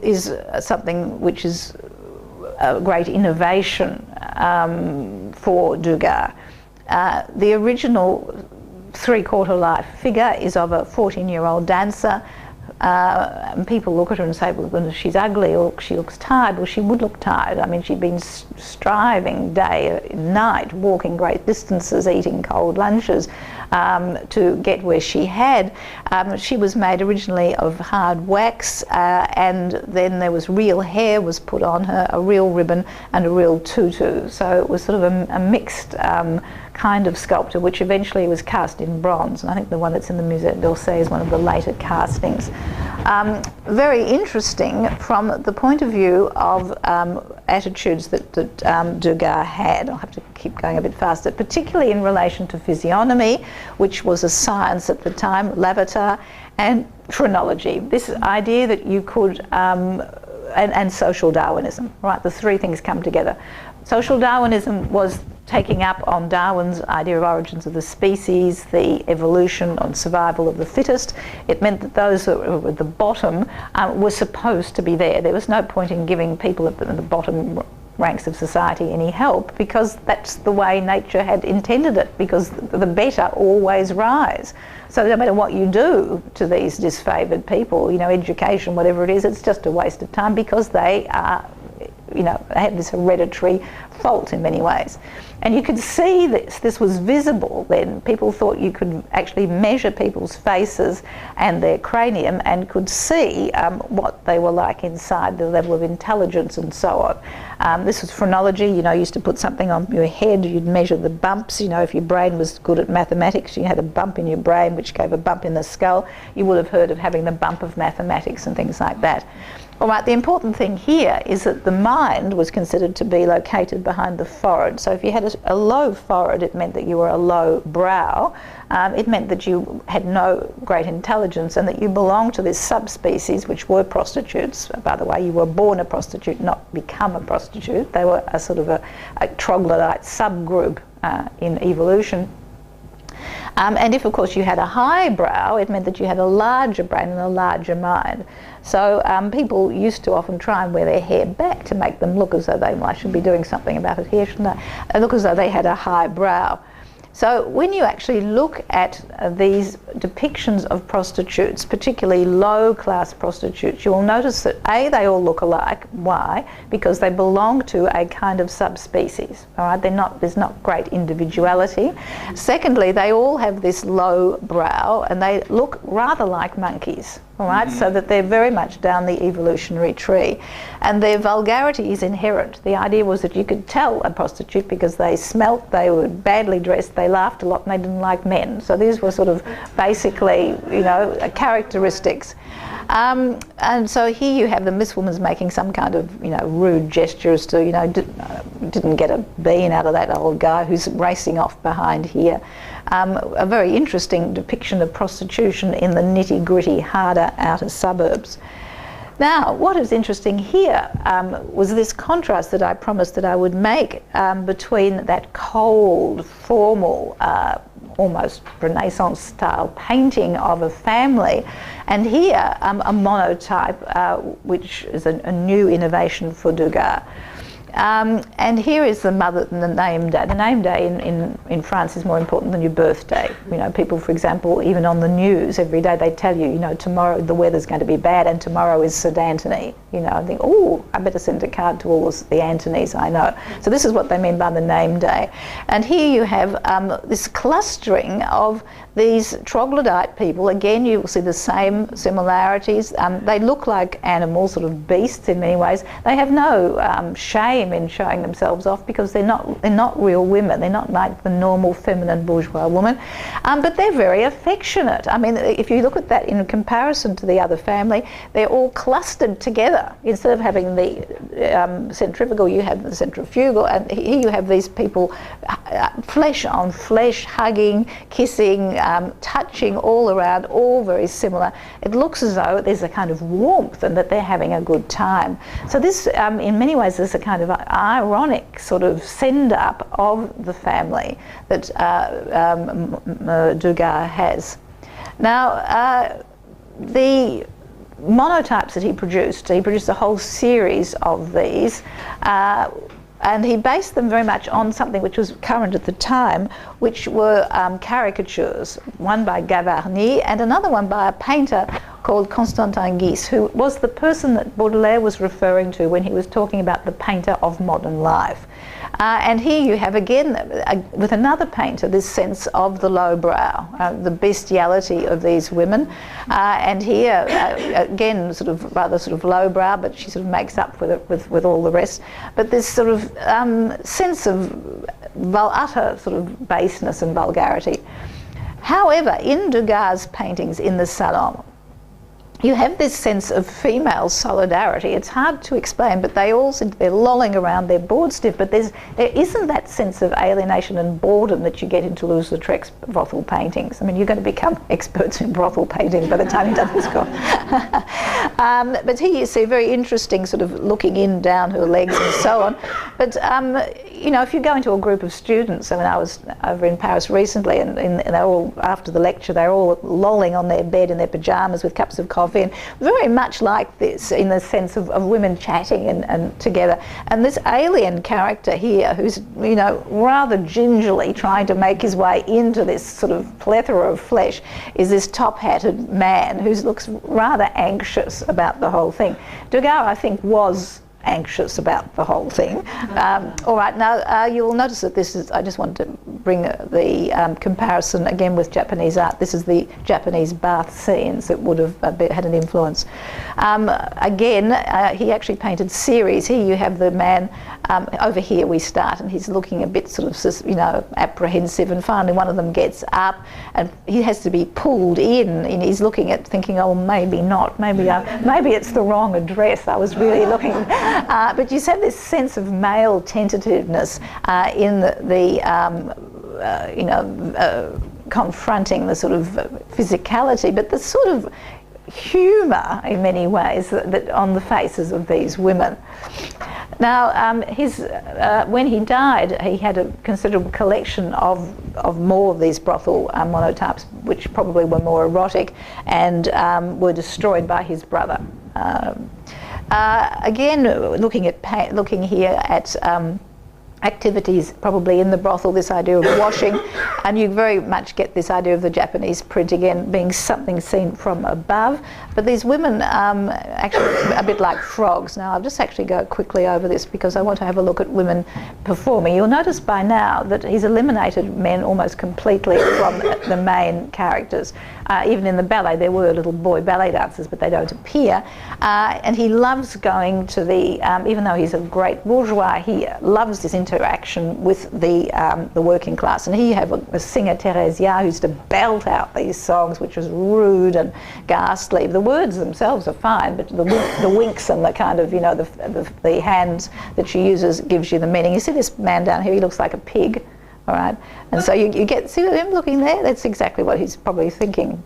Speaker 1: is something which is a great innovation for Degas. The original three-quarter life figure is of a 14-year-old dancer. And people look at her and say, well, she's ugly or she looks tired. Well, she would look tired. I mean, she'd been striving day and night, walking great distances, eating cold lunches to get where she had. She was made originally of hard wax, and then there was real hair was put on her, a real ribbon and a real tutu. So it was sort of a mixed kind of sculpture, which eventually was cast in bronze. And I think the one that's in the Musée d'Orsay is one of the later castings. Very interesting from the point of view of attitudes that Degas had. I'll have to keep going a bit faster, particularly in relation to physiognomy, which was a science at the time, Lavater, and phrenology. This idea that you could, and social Darwinism, right? The three things come together. Social Darwinism was taking up on Darwin's idea of origins of the species, the evolution and survival of the fittest. It meant that those that were at the bottom were supposed to be there. There was no point in giving people at the bottom ranks of society any help, because that's the way nature had intended it, because the better always rise. So no matter what you do to these disfavoured people, you know, education, whatever it is, it's just a waste of time, because they are, you know, they have this hereditary fault in many ways. And you could see this was visible then. People thought you could actually measure people's faces and their cranium and could see what they were like inside, the level of intelligence and so on. This was phrenology. You know, you used to put something on your head, you'd measure the bumps. You know, if your brain was good at mathematics, you had a bump in your brain which gave a bump in the skull. You would have heard of having the bump of mathematics and things like that. All right, the important thing here is that the mind was considered to be located behind the forehead. So if you had a low forehead, it meant that you were a low brow. It meant that you had no great intelligence and that you belonged to this subspecies, which were prostitutes. By the way, you were born a prostitute, not become a prostitute. They were a sort of a troglodyte subgroup in evolution. And if, of course, you had a high brow, it meant that you had a larger brain and a larger mind. So people used to often try and wear their hair back to make them look as though they, well, I should be doing something about it here, shouldn't I? Look as though they had a high brow. So when you actually look at these depictions of prostitutes, particularly low-class prostitutes, you will notice that A, they all look alike. Why? Because they belong to a kind of subspecies. All right, there's not great individuality. Secondly, they all have this low brow, and they look rather like monkeys. All right, so that they're very much down the evolutionary tree, and their vulgarity is inherent. The idea was that you could tell a prostitute because they smelt, they were badly dressed, they laughed a lot, and they didn't like men. So these were sort of basically, characteristics. And so here you have this woman's making some kind of, rude gestures to, didn't get a bean out of that old guy who's racing off behind here. A very interesting depiction of prostitution in the nitty-gritty, harder outer suburbs. Now, what is interesting here was this contrast that I promised that I would make between that cold, formal, almost Renaissance-style painting of a family, and here a monotype, which is a new innovation for Degas. And here is the mother, the name day. The name day in France is more important than your birthday. People, for example, even on the news every day, they tell you, tomorrow the weather's going to be bad and tomorrow is St. Anthony. I think, oh, I better send a card to all the Antonies I know. So this is what they mean by the name day. And here you have this clustering of these troglodyte people. Again, you will see the same similarities. They look like animals, sort of beasts in many ways. They have no shame in showing themselves off because they're not real women. They're not like the normal feminine bourgeois woman, but they're very affectionate. I mean, if you look at that in comparison to the other family, they're all clustered together. Instead of having the centrifugal, you have the centrifugal, and here you have these people flesh on flesh, hugging, kissing, touching all around, all very similar. It looks as though there's a kind of warmth and that they're having a good time. So this, in many ways, is a kind of ironic sort of send-up of the family that Degas has. Now, the monotypes that he produced a whole series of these, and he based them very much on something which was current at the time, which were caricatures, one by Gavarni and another one by a painter called Constantin Guis, who was the person that Baudelaire was referring to when he was talking about the painter of modern life. And here you have again, with another painter, this sense of the low brow, the bestiality of these women. And here, again, rather low brow, but she sort of makes up for it with all the rest. But this sort of sense of utter sort of baseness and vulgarity. However, in Degas' paintings in the Salon, you have this sense of female solidarity. It's hard to explain, but they're lolling around, they're bored stiff, but there isn't that sense of alienation and boredom that you get in Toulouse-Lautrec's brothel paintings. I mean, you're going to become experts in brothel painting by the time you've done this course. But here you see very interesting sort of looking in, down her legs and so on. But, if you go into a group of students, I mean, I was over in Paris recently, and they're all, after the lecture, they're all lolling on their bed in their pyjamas with cups of coffee, and very much like this in the sense of women chatting and together. And this alien character here, who's rather gingerly trying to make his way into this sort of plethora of flesh, is this top-hatted man who looks rather anxious about the whole thing. Degas, I think, was anxious about the whole thing. All right, now you will notice that this is, I just want to bring the comparison again with Japanese art. This is the Japanese bath scenes that would have had an influence. Again, he actually painted series. Here you have the man, over here we start, and he's looking a bit sort of, apprehensive, and finally one of them gets up and he has to be pulled in, and he's looking at, thinking, oh, maybe not, maybe it's the wrong address. I was really looking. But you have this sense of male tentativeness in confronting the sort of physicality, but the sort of humour in many ways that on the faces of these women. Now, when he died, he had a considerable collection of more of these brothel monotypes, which probably were more erotic, and were destroyed by his brother. Again, looking here at activities probably in the brothel, this idea of washing, and you very much get this idea of the Japanese print again being something seen from above. But these women actually a bit like frogs. Now I'll just actually go quickly over this because I want to have a look at women performing. You'll notice by now that he's eliminated men almost completely from the main characters. Even in the ballet there were little boy ballet dancers, but they don't appear. And he loves going to the, even though he's a great bourgeois, he loves this interaction with the working class. And he had a singer, Theresia, who used to belt out these songs, which was rude and ghastly. The words themselves are fine, but the winks and the kind of, you know, the hands that she uses gives you the meaning. You see this man down here, he looks like a pig, all right? And so you get, see him looking there? That's exactly what he's probably thinking.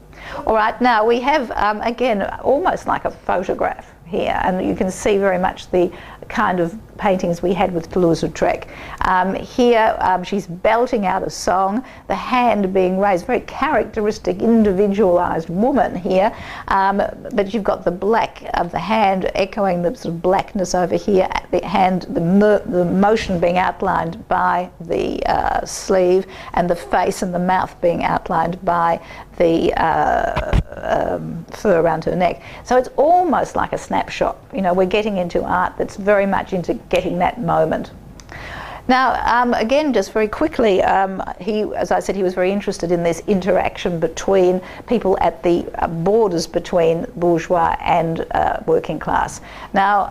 Speaker 1: All right, now we have, again, almost like a photograph here, and you can see very much the kind of paintings we had with Toulouse-Lautrec. Here she's belting out a song, the hand being raised, very characteristic individualized woman here, but you've got the black of the hand echoing the sort of blackness over here, the hand, the motion being outlined by the sleeve, and the face and the mouth being outlined by the fur around her neck. So it's almost like a snapshot. You know, we're getting into art that's very much into getting that moment. Now, again, just very quickly, he, as I said, he was very interested in this interaction between people at the borders between bourgeois and working class. Now,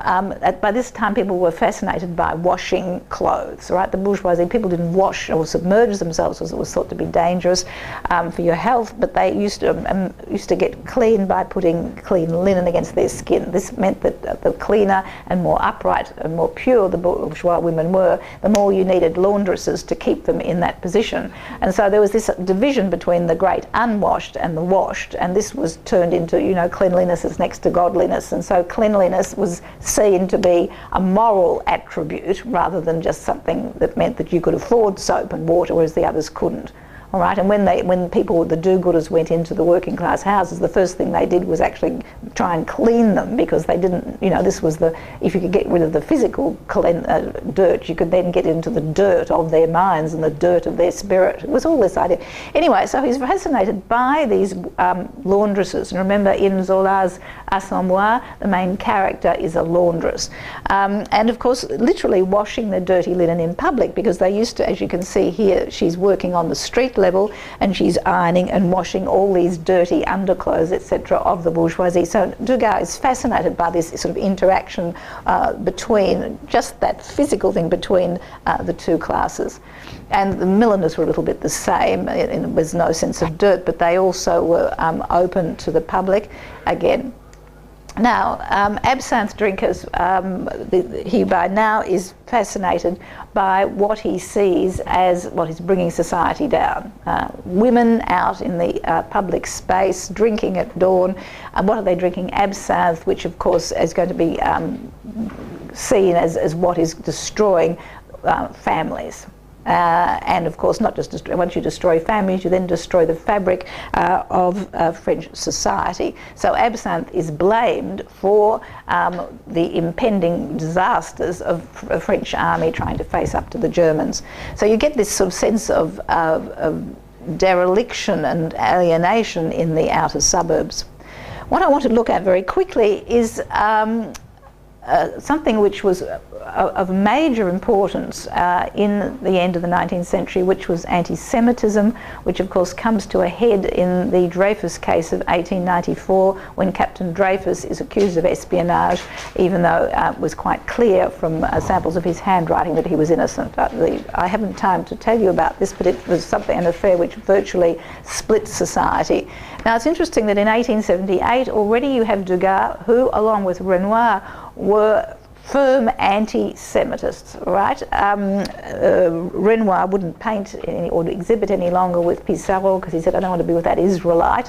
Speaker 1: by this time, people were fascinated by washing clothes, right? The bourgeoisie, people didn't wash or submerge themselves because it was thought to be dangerous for your health, but they used to get clean by putting clean linen against their skin. This meant that the cleaner and more upright and more pure the bourgeois women were, the more you needed laundresses to keep them in that position. And so there was this division between the great unwashed and the washed, and this was turned into, you know, cleanliness is next to godliness, and so cleanliness was seen to be a moral attribute rather than just something that meant that you could afford soap and water whereas the others couldn't. All right, and when people, the do-gooders, went into the working class houses, the first thing they did was actually try and clean them, because they didn't, you know, this was the, if you could get rid of the physical dirt, you could then get into the dirt of their minds and the dirt of their spirit. It was all this idea. Anyway, so he's fascinated by these laundresses. And remember, in Zola's Assommoir, the main character is a laundress. And of course, literally washing their dirty linen in public, because they used to, as you can see here, she's working on the street level and she's ironing and washing all these dirty underclothes, etc., of the bourgeoisie. So Degas is fascinated by this sort of interaction between just that physical thing between the two classes. And the milliners were a little bit the same. There was no sense of dirt, but they also were open to the public. Again, now, absinthe drinkers, he by now is fascinated by what he sees as what is bringing society down. Women out in the public space, drinking at dawn. What are they drinking? Absinthe, which of course is going to be seen as what is destroying families. And of course, not just once you destroy families, you then destroy the fabric of French society. So absinthe is blamed for the impending disasters of a French army trying to face up to the Germans. So you get this sort of sense of dereliction and alienation in the outer suburbs. What I want to look at very quickly is something which was of major importance in the end of the 19th century, which was anti-Semitism, which of course comes to a head in the Dreyfus case of 1894, when Captain Dreyfus is accused of espionage, even though it was quite clear from samples of his handwriting that he was innocent. I haven't time to tell you about this, but it was an affair which virtually split society. Now it's interesting that in 1878 already you have Degas, who along with Renoir were firm anti-Semitists, right? Renoir wouldn't paint or exhibit any longer with Pissarro because he said, I don't want to be with that Israelite.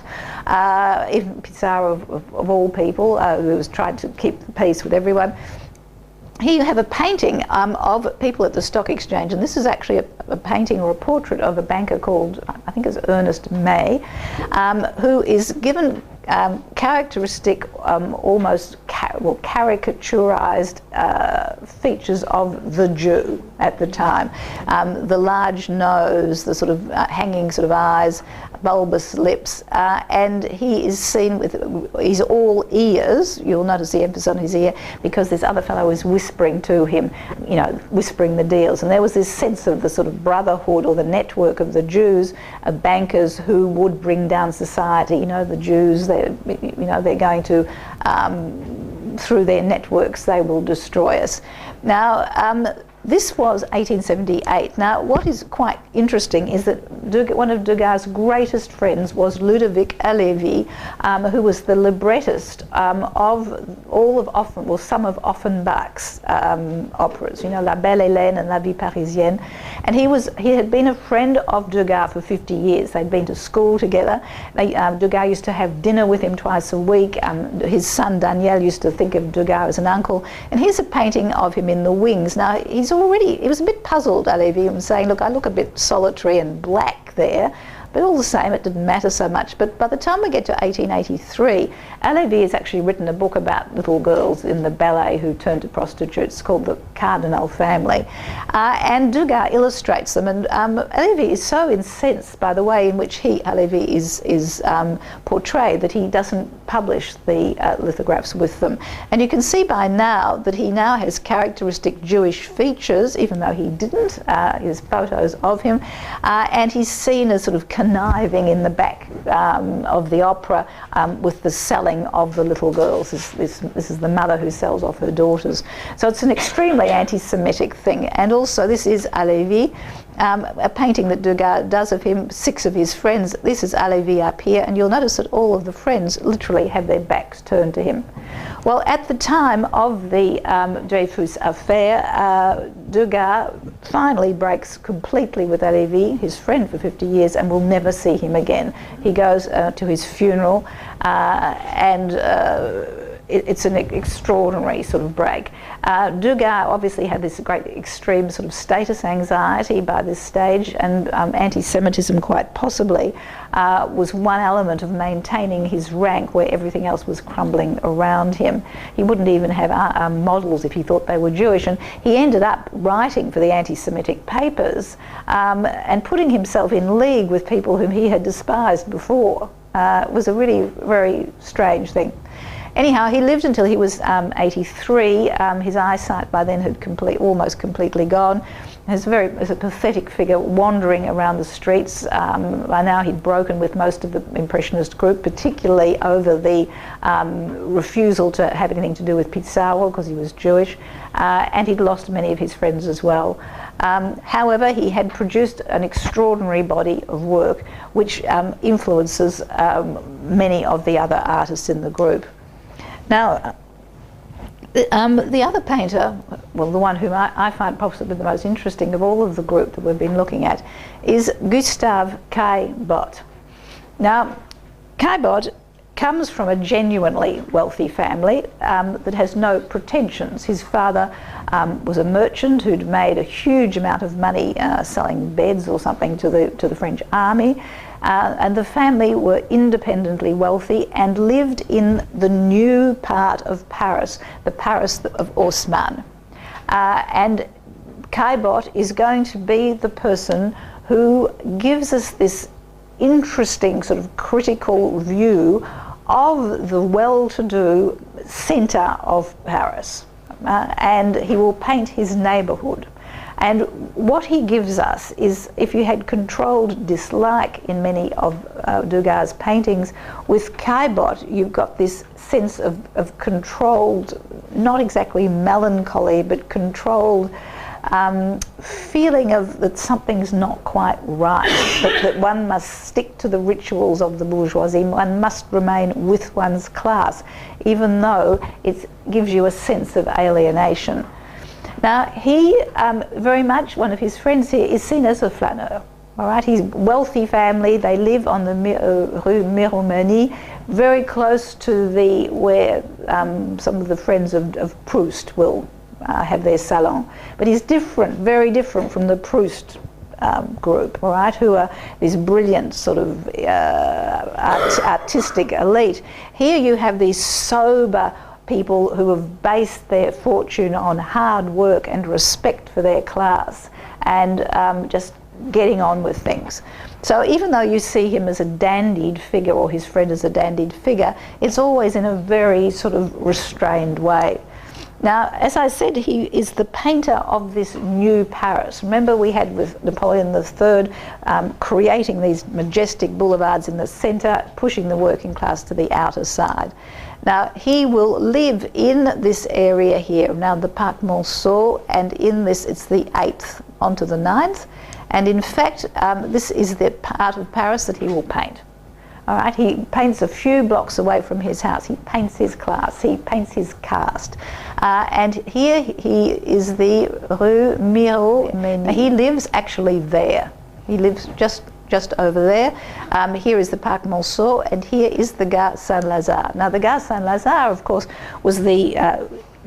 Speaker 1: Even Pissarro, of all people, who was trying to keep the peace with everyone. Here you have a painting of people at the stock exchange, and this is actually a painting or a portrait of a banker called, I think it's Ernest May, who is given characteristic, almost caricaturized features of the Jew at the time. The large nose, the sort of hanging sort of eyes, bulbous lips, and he is seen with, he's all ears. You'll notice the emphasis on his ear, because this other fellow is whispering to him, you know, whispering the deals. And there was this sense of the sort of brotherhood or the network of the Jews, bankers who would bring down society. You know, the Jews, they're going to, through their networks, they will destroy us. Now, this was 1878. Now, what is quite interesting is that one of Degas' greatest friends was Ludovic Halévy, who was the librettist of all of some of Offenbach's operas, you know, La Belle Hélène and La Vie Parisienne. And he had been a friend of Degas for 50 years. They'd been to school together. Degas used to have dinner with him twice a week. His son Daniel used to think of Degas as an uncle. And here's a painting of him in the wings. Now, he was a bit puzzled, Halévy, and saying, look, I look a bit solitary and black there, but all the same, it didn't matter so much. But by the time we get to 1883, Halévy has actually written a book about little girls in the ballet who turned to prostitutes called The Cardinal Family. And Degas illustrates them. And Halévy is so incensed by the way in which Halévy is portrayed that he doesn't publish the lithographs with them. And you can see by now that he now has characteristic Jewish features, even though he didn't. His photos of him. And he's seen as sort of conniving in the back of the opera with the selling of the little girls. This is the mother who sells off her daughters. So it's an extremely anti-Semitic thing. And also this is Halévy, a painting that Degas does of him, 6 of his friends. This is Halévy up here, and you'll notice that all of the friends literally have their backs turned to him. Well, at the time of the Dreyfus affair, Degas finally breaks completely with Halévy, his friend for 50 years, and will never see him again. He goes to his funeral, and it's an extraordinary sort of break. Degas obviously had this great extreme sort of status anxiety by this stage, and anti-Semitism quite possibly was one element of maintaining his rank where everything else was crumbling around him. He wouldn't even have models if he thought they were Jewish, and he ended up writing for the anti-Semitic papers and putting himself in league with people whom he had despised before. It was a really very strange thing. Anyhow, he lived until he was 83. His eyesight by then had almost completely gone. He's a pathetic figure wandering around the streets. By now he'd broken with most of the Impressionist group, particularly over the refusal to have anything to do with Pissarro because he was Jewish, and he'd lost many of his friends as well. However, he had produced an extraordinary body of work which influences many of the other artists in the group. Now, the other painter, well, the one whom I find possibly the most interesting of all of the group that we've been looking at, is Gustave Caillebotte. Now, Caillebotte comes from a genuinely wealthy family that has no pretensions. His father was a merchant who'd made a huge amount of money selling beds or something to the French army. And the family were independently wealthy and lived in the new part of Paris, the Paris of Haussmann. And Caillebotte is going to be the person who gives us this interesting sort of critical view of the well-to-do centre of Paris. And he will paint his neighbourhood. And what he gives us is, if you had controlled dislike in many of Degas' paintings, with Caillebotte you've got this sense of controlled, not exactly melancholy, but controlled feeling of that something's not quite right, that one must stick to the rituals of the bourgeoisie, one must remain with one's class, even though it gives you a sense of alienation. Now, he, very much, one of his friends here, is seen as a flâneur. All right, he's a wealthy family. They live on the Rue Miromani, very close to where some of the friends of Proust will have their salon. But he's different, very different from the Proust group, all right, who are this brilliant sort of artistic elite. Here you have these sober people who have based their fortune on hard work and respect for their class and just getting on with things. So even though you see him as a dandied figure, or his friend as a dandied figure, it's always in a very sort of restrained way. Now, as I said, he is the painter of this new Paris. Remember, we had with Napoleon III creating these majestic boulevards in the centre, pushing the working class to the outer side. Now, he will live in this area here, now the Parc Monceau, and in this it's the 8th onto the 9th. And in fact, this is the part of Paris that he will paint. All right, he paints a few blocks away from his house. He paints his class, he paints his caste. And here he is the Rue Miro. He lives actually there. He lives just over there. Here is the Parc Monceau, and here is the Gare Saint-Lazare. Now, the Gare Saint-Lazare, of course, was the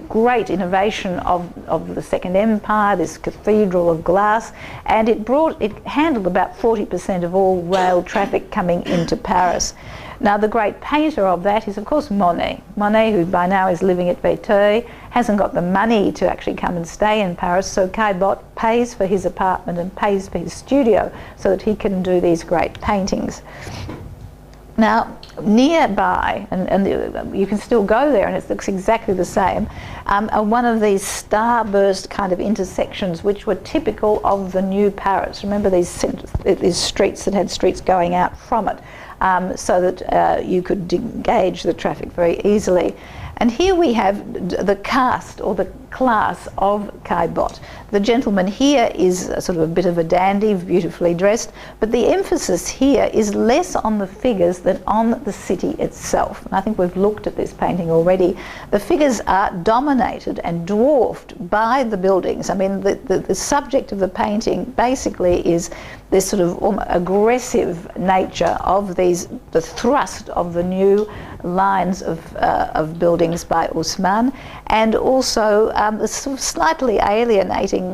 Speaker 1: great innovation of the Second Empire, this cathedral of glass, and it handled about 40% of all rail traffic coming into Paris. Now, the great painter of that is, of course, Monet. Monet, who by now is living at Verneuil, hasn't got the money to actually come and stay in Paris, so Caillebotte pays for his apartment and pays for his studio so that he can do these great paintings. Now, nearby, and you can still go there and it looks exactly the same, are one of these starburst kind of intersections which were typical of the new Paris. Remember these streets that had streets going out from it, so that you could engage the traffic very easily. And here we have the caste or the class of Caillebotte. The gentleman here is sort of a bit of a dandy, beautifully dressed, but the emphasis here is less on the figures than on the city itself. And I think we've looked at this painting already. The figures are dominated and dwarfed by the buildings. I mean, the subject of the painting basically is this sort of aggressive nature of the thrust of the new lines of buildings by Haussmann, and also the sort of slightly alienating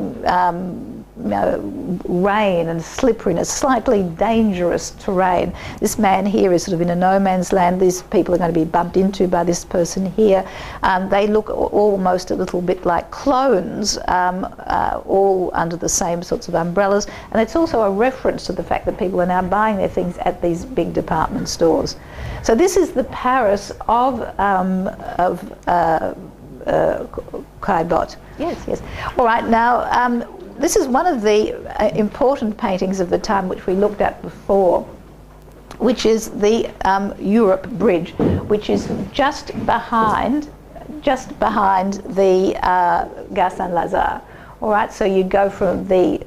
Speaker 1: rain and slipperiness, slightly dangerous terrain. This man here is sort of in a no man's land. These people are going to be bumped into by this person here. They look almost a little bit like clones, all under the same sorts of umbrellas. And it's also a reference to the fact that people are now buying their things at these big department stores. So this is the Paris of Caillebotte. Yes. All right, now this is one of the important paintings of the time which we looked at before, which is the Europe Bridge, which is just behind the Gare Saint-Lazare. All right, so you go from the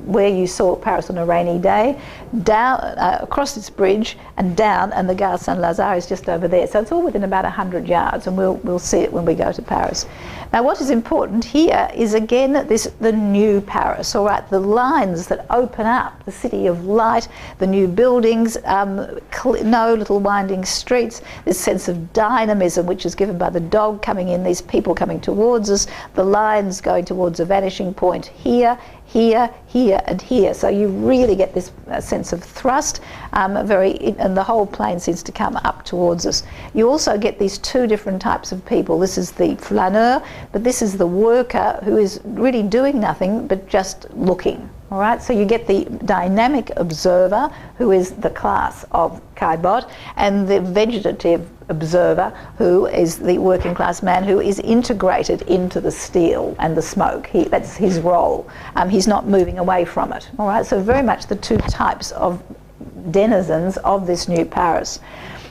Speaker 1: where you saw Paris on a rainy day, down across this bridge and down, and the Gare Saint-Lazare is just over there. So it's all within about 100 yards, and we'll see it when we go to Paris. Now, what is important here is again the new Paris. All right, the lines that open up the city of light, the new buildings, no little winding streets. This sense of dynamism, which is given by the dog coming in, these people coming towards us, the lines going towards a vanishing point here, here, here, and here. So you really get this sense of thrust, and the whole plane seems to come up towards us. You also get these two different types of people. This is the flâneur, but this is the worker who is really doing nothing but just looking. All right, so you get the dynamic observer, who is the class of Caillebotte, and the vegetative observer, who is the working class man who is integrated into the steel and the smoke. That's his role. He's not moving away from it. All right, so very much the two types of denizens of this new Paris.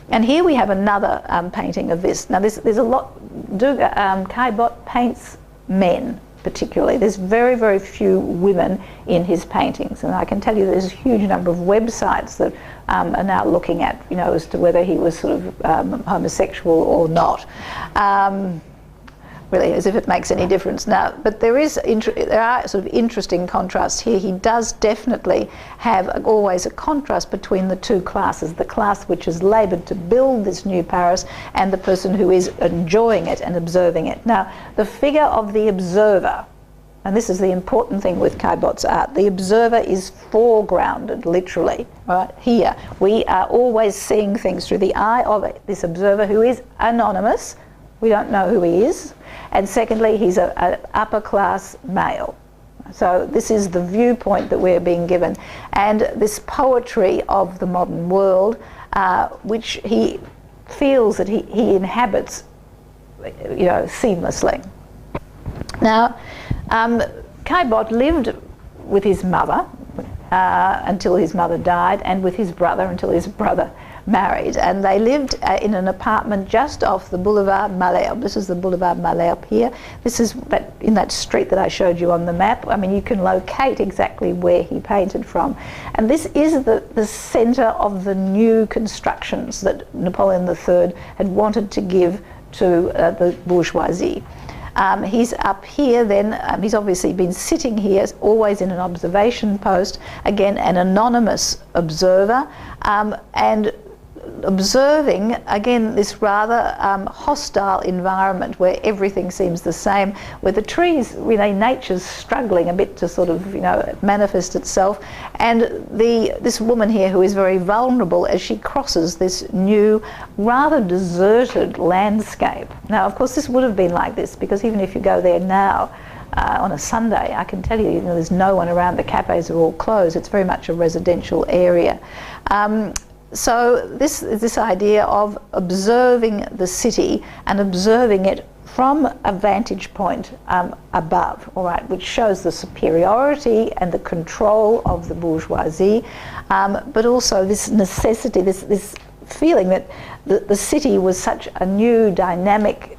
Speaker 1: And here we have another painting of this. Now, there's a lot. Caillebotte paints men. Particularly, there's very, very few women in his paintings, and I can tell you there's a huge number of websites that are now looking at, as to whether he was sort of homosexual or not. Really, as if it makes any difference now. But there are sort of interesting contrasts here. He does definitely have always a contrast between the two classes, the class which has laboured to build this new Paris and the person who is enjoying it and observing it. Now, the figure of the observer, And this is the important thing with Caillebotte's art. The observer is foregrounded, literally, right? Here, we are always seeing things through the eye of this observer who is anonymous. We don't know who he is. And secondly, he's an upper-class male. So this is the viewpoint that we're being given. And this poetry of the modern world, which he feels that he inhabits, you know, seamlessly. Now, Caillebotte lived with his mother until his mother died, and with his brother until his brother married. And they lived in an apartment just off the Boulevard Malherbes. This is the Boulevard Malherbes here. This is in that street that I showed you on the map. I mean, you can locate exactly where he painted from. And this is the centre of the new constructions that Napoleon III had wanted to give to the bourgeoisie. He's up here then, he's obviously been sitting here, always in an observation post, again an anonymous observer, and observing, again, this rather hostile environment where everything seems the same, where the trees, you know, nature's struggling a bit to sort of, you know, manifest itself, and this woman here who is very vulnerable as she crosses this new, rather deserted landscape. Now, of course, this would have been like this, because even if you go there now, on a Sunday, I can tell you, you know, there's no one around, the cafes are all closed, it's very much a residential area. So this idea of observing the city and observing it from a vantage point above, all right, which shows the superiority and the control of the bourgeoisie, but also this necessity, this feeling that the city was such a new dynamic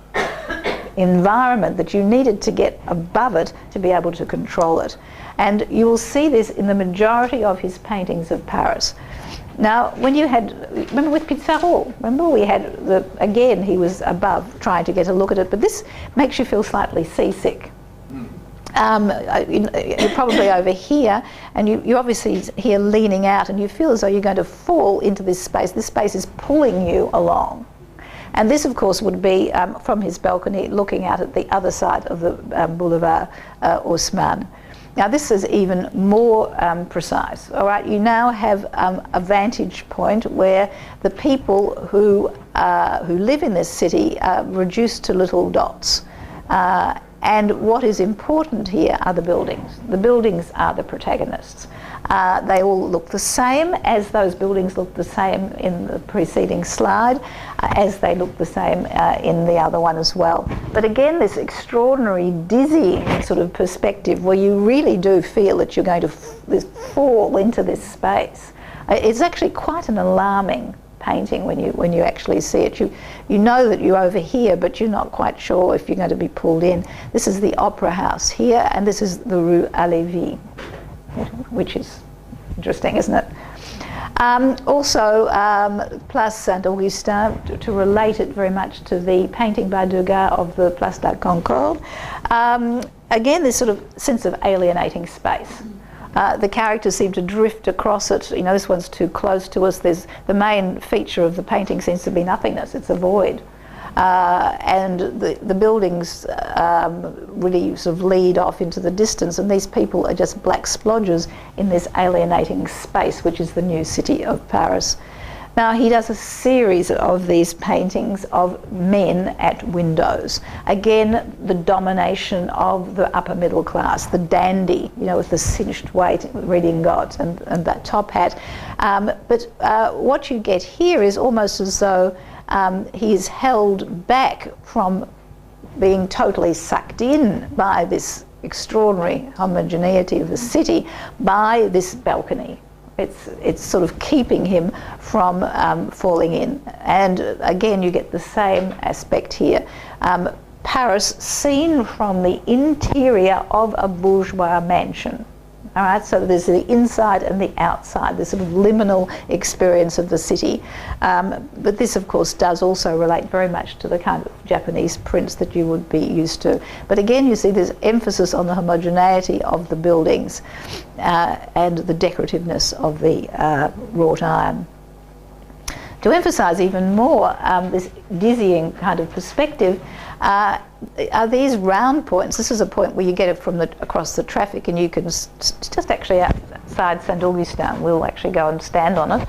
Speaker 1: environment that you needed to get above it to be able to control it. And you will see this in the majority of his paintings of Paris. Now, when you had, remember with Pizarro, remember we had, again, he was above trying to get a look at it, but this makes you feel slightly seasick. You're probably over here, and you're obviously here leaning out, and you feel as though you're going to fall into this space. This space is pulling you along. And this, of course, would be from his balcony looking out at the other side of the Boulevard Haussmann. Now, this is even more precise, all right? You now have a vantage point where the people who live in this city are reduced to little dots. And what is important here are the buildings. The buildings are the protagonists. They all look the same, as those buildings look the same in the preceding slide, as they look the same in the other one as well. But again, this extraordinary dizzying sort of perspective where you really do feel that you're going to fall into this space. It's actually quite an alarming painting when you actually see it. You know that you're over here, but you're not quite sure if you're going to be pulled in. This is the Opera House here, and this is the Rue Halévy, which is interesting, isn't it? Also, Place Saint-Augustin, to relate it very much to the painting by Degas of the Place de la Concorde. Again, this sort of sense of alienating space. The characters seem to drift across it. You know, this one's too close to us. There's the main feature of the painting seems to be nothingness. It's a void. And the buildings really sort of lead off into the distance, and these people are just black splodges in this alienating space, which is the new city of Paris. Now, he does a series of these paintings of men at windows. Again, the domination of the upper middle class, the dandy, you know, with the cinched waist, redingote, and that top hat. But what you get here is almost as though he is held back from being totally sucked in by this extraordinary homogeneity of the city by this balcony. It's sort of keeping him from falling in. And again, you get the same aspect here. Paris seen from the interior of a bourgeois mansion. All right, so there's the inside and the outside, this sort of liminal experience of the city. But this, of course, does also relate very much to the kind of Japanese prints that you would be used to. But again, you see this emphasis on the homogeneity of the buildings and the decorativeness of the wrought iron. To emphasise even more this dizzying kind of perspective, are these round points. This is a point where you get it from across the traffic, and you can just actually outside St Augustin, we'll actually go and stand on it.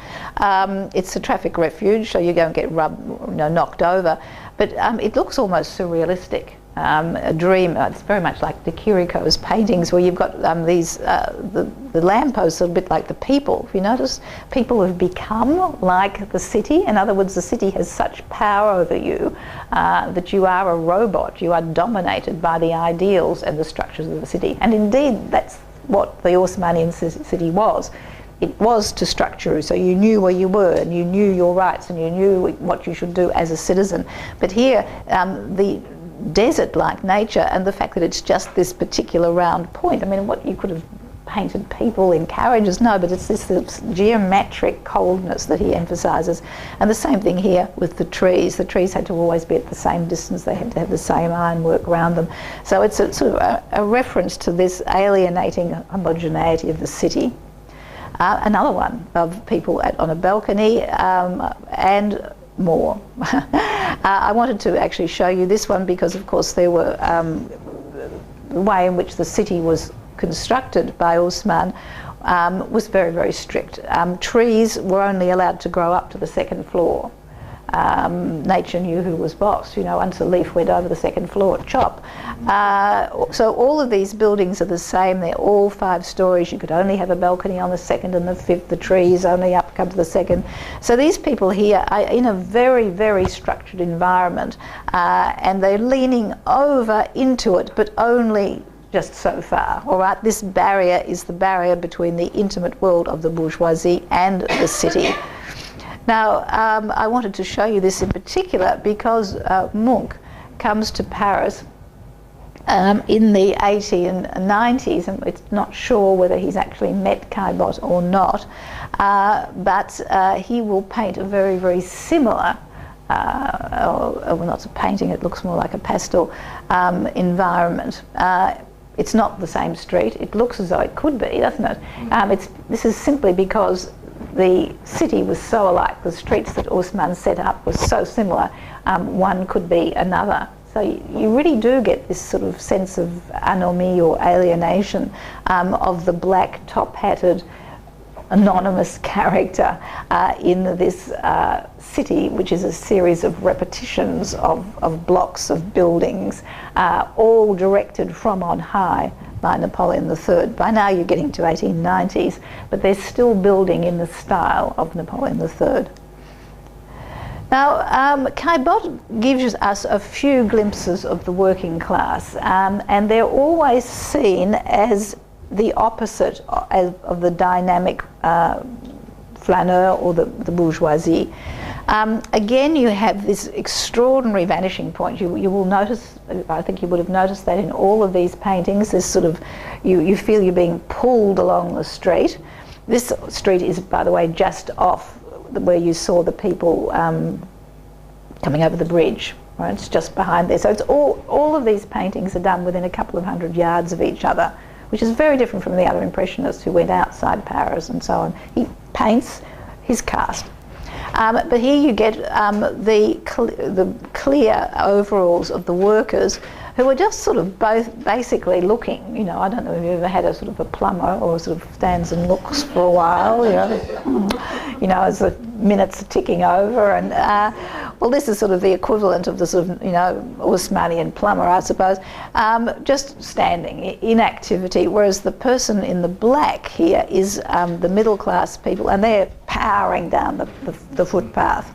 Speaker 1: It's a traffic refuge, so you don't get knocked over, but it looks almost surrealistic. A dream. It's very much like de Chirico's paintings, where you've got these the lampposts are a bit like the people. If you notice, people have become like the city. In other words, the city has such power over you that you are a robot. You are dominated by the ideals and the structures of the city. And indeed, that's what the Haussmannian city was. It was to structure you, so you knew where you were, and you knew your rights, and you knew what you should do as a citizen. But here, the desert-like nature and the fact that it's just this particular round point. I mean, what you could have painted people in carriages, no, but it's this geometric coldness that he emphasises. And the same thing here with the trees. The trees had to always be at the same distance. They had to have the same ironwork around them. So it's a sort of a reference to this alienating homogeneity of the city. Another one of people on a balcony and more. I wanted to actually show you this one because, of course, there were the way in which the city was constructed by Haussmann was very, very strict. Trees were only allowed to grow up to the second floor. Nature knew who was boss. You know, once a leaf went over the second floor, chop. So all of these buildings are the same. They're all 5 stories. You could only have a balcony on the second and the fifth. The trees only up to the second. So these people here are in a very, very structured environment, and they're leaning over into it, but only just so far. All right, this barrier is the barrier between the intimate world of the bourgeoisie and the city. Now, I wanted to show you this in particular because Munch comes to Paris in the 80s and 90s, and it's not sure whether he's actually met Caillebotte or not, but he will paint a very, very similar, well, not a painting, it looks more like a pastel environment. It's not the same street. It looks as though it could be, doesn't it? This is simply because the city was so alike. The streets that Haussmann set up were so similar. One could be another. So you really do get this sort of sense of anomie or alienation of the black top-hatted anonymous character in this city, which is a series of repetitions of blocks of buildings, all directed from on high by Napoleon III. By now you're getting to 1890s, but they're still building in the style of Napoleon III. Now, Caillebotte gives us a few glimpses of the working class, and they're always seen as the opposite of the dynamic flâneur or the bourgeoisie. Again, you have this extraordinary vanishing point. You will notice, I think you would have noticed that in all of these paintings, this sort of, you feel you're being pulled along the street. This street is, by the way, just off where you saw the people coming over the bridge. Right? It's just behind there. So it's all of these paintings are done within a couple of 100 yards of each other, which is very different from the other impressionists who went outside Paris and so on. He paints his cast. But here you get the clear overalls of the workers who are just sort of both basically looking, you know, I don't know if you've ever had a sort of a plumber or sort of stands and looks for a while, you know, as the minutes are ticking over, and well, this is sort of the equivalent of the sort of, you know, Haussmannian plumber, I suppose, just standing, inactivity, whereas the person in the black here is the middle class people, and they're powering down the footpath.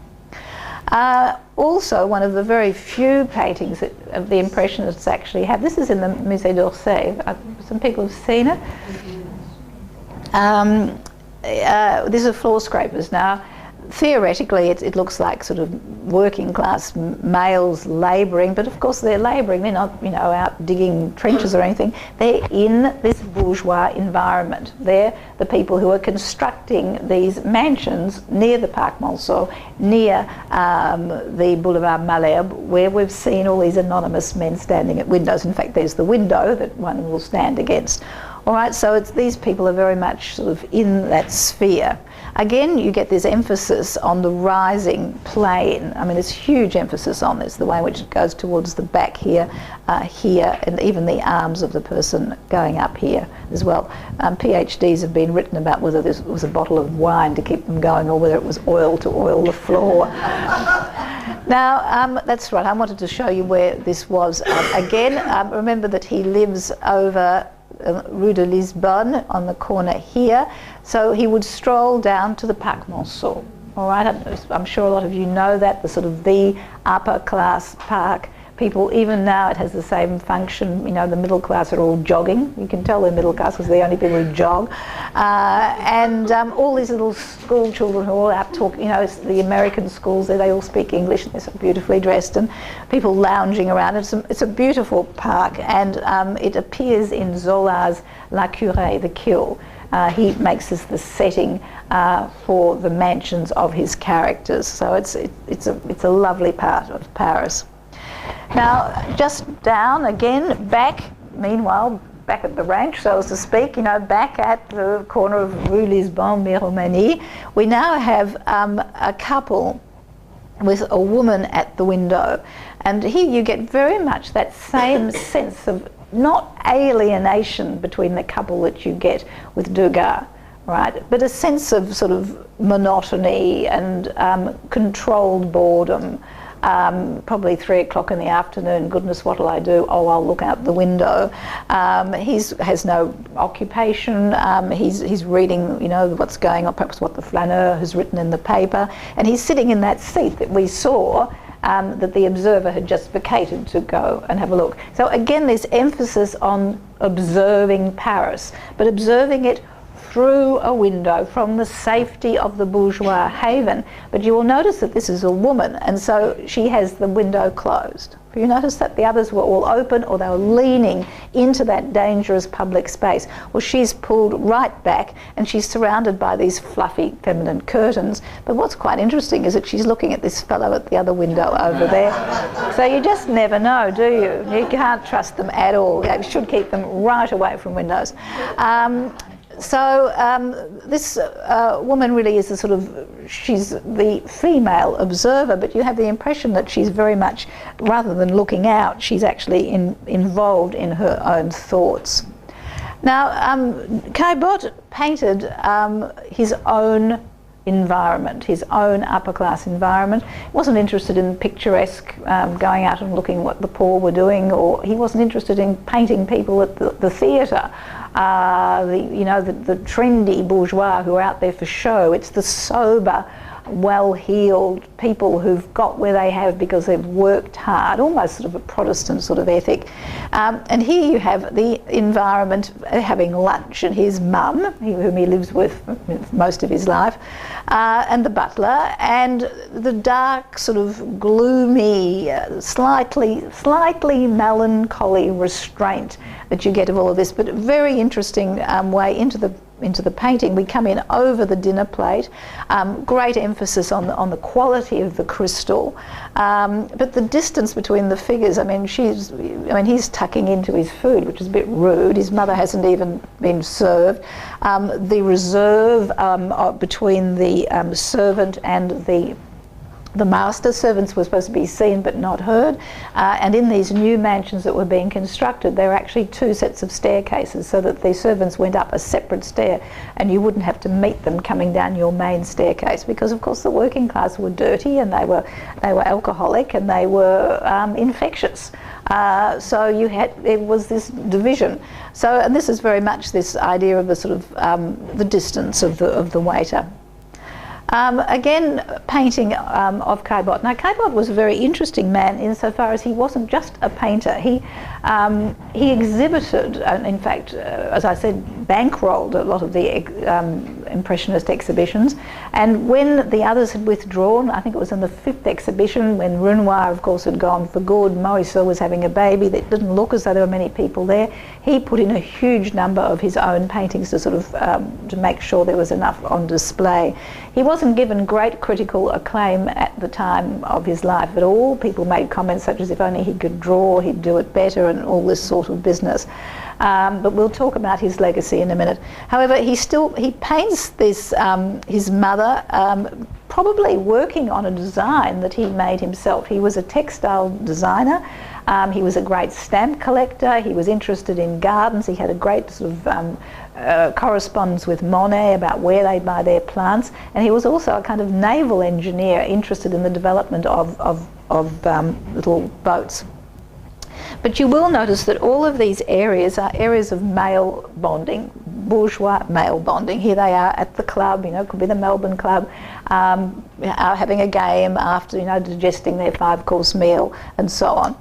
Speaker 1: Also, one of the very few paintings of the Impressionists actually have, this is in the Musée d'Orsay, some people have seen it. These are floor scrapers. Now, theoretically, it looks like sort of working class males labouring, but of course they're labouring, they're not, you know, out digging trenches or anything. They're in this bourgeois environment. They're the people who are constructing these mansions near the Parc Monceau, near the Boulevard Malherbes, where we've seen all these anonymous men standing at windows. In fact, there's the window that one will stand against. All right, so these people are very much sort of in that sphere.
Speaker 2: again, you get this emphasis on the rising plane. I mean, there's huge emphasis on this, the way in which it goes towards the back here, and even the arms of the person going up here as well. PhDs have been written about whether this was a bottle of wine to keep them going or whether it was oil to oil the floor. Now, that's right, I wanted to show you where this was. Again, remember that he lives over Rue de Lisbonne on the corner here, so he would stroll down to the Parc Monceau. All right, I'm sure a lot of you know that, the sort of the upper class park. People, even now it has the same function, you know, the middle class are all jogging. You can tell they're middle class because they're the only people who jog. And all these little school children who are all out talking, you know, it's the American schools, they all speak English and they're so beautifully dressed, and people lounging around. It's a beautiful park, and it appears in Zola's La Curée, the Kill. He makes this the setting for the mansions of his characters. So it's a lovely part of Paris. Now, just down again, back at the ranch, so to speak, you know, back at the corner of Rue Lisbonne, Miromanie, we now have a couple with a woman at the window. And here you get very much that same sense of not alienation between the couple that you get with Degas, right, but a sense of sort of monotony and controlled boredom. Probably 3 o'clock in the afternoon, goodness, what'll I do? Oh, I'll look out the window. He has no occupation. He's reading, you know, what's going on, perhaps what the Flaneur has written in the paper, and he's sitting in that seat that we saw that the observer had just vacated to go and have a look. So again, this emphasis on observing Paris, but observing it through a window from the safety of the bourgeois haven. But you will notice that this is a woman, and so she has the window closed. You notice that the others were all open, or they were leaning into that dangerous public space. Well, she's pulled right back, and she's surrounded by these fluffy feminine curtains. But what's quite interesting is that she's looking at this fellow at the other window over there. So you just never know, do you? You can't trust them at all. You should keep them right away from windows. So this woman really is a sort of, she's the female observer, but you have the impression that she's very much, rather than looking out, she's actually involved in her own thoughts. Now, Caillebotte painted his own environment, his own upper class environment. He wasn't interested in picturesque going out and looking what the poor were doing, or he wasn't interested in painting people at the theatre. The trendy bourgeois who are out there for show. It's the sober, well-heeled people who've got where they have because they've worked hard, almost sort of a Protestant sort of ethic. And here you have the environment, having lunch, and his mum, whom he lives with most of his life, and the butler, and the dark, sort of gloomy, slightly melancholy restraint that you get of all of this, but a very interesting way into the painting. We come in over the dinner plate, great emphasis on the quality of the crystal, but the distance between the figures. I mean, he's tucking into his food, which is a bit rude. His mother hasn't even been served. The reserve between the servant and the master. Servants were supposed to be seen but not heard, and in these new mansions that were being constructed, there were actually 2 sets of staircases, so that the servants went up a separate stair, and you wouldn't have to meet them coming down your main staircase, because of course the working class were dirty, and they were alcoholic, and they were infectious. So it was this division. So, and this is very much this idea of the sort of the distance of the waiter. Again, painting of Caillebotte. Now, Caillebotte was a very interesting man insofar as he wasn't just a painter. He exhibited, and in fact, as I said, bankrolled a lot of the Impressionist exhibitions. And when the others had withdrawn, I think it was in the 5th exhibition, when Renoir, of course, had gone for good, Morisot was having a baby, that didn't look as though there were many people there, he put in a huge number of his own paintings to sort of to make sure there was enough on display. He wasn't given great critical acclaim at the time of his life at all. People made comments such as if only he could draw, he'd do it better, and all this sort of business. but we'll talk about his legacy in a minute. However, he paints this, his mother, probably working on a design that he made himself. He was a textile designer. He was a great stamp collector. He was interested in gardens. He had a great sort of correspondence with Monet about where they'd buy their plants. And he was also a kind of naval engineer interested in the development of little boats. But you will notice that all of these areas are areas of male bonding, bourgeois male bonding. Here they are at the club, you know, it could be the Melbourne Club, having a game after, you know, digesting their 5-course meal and so on.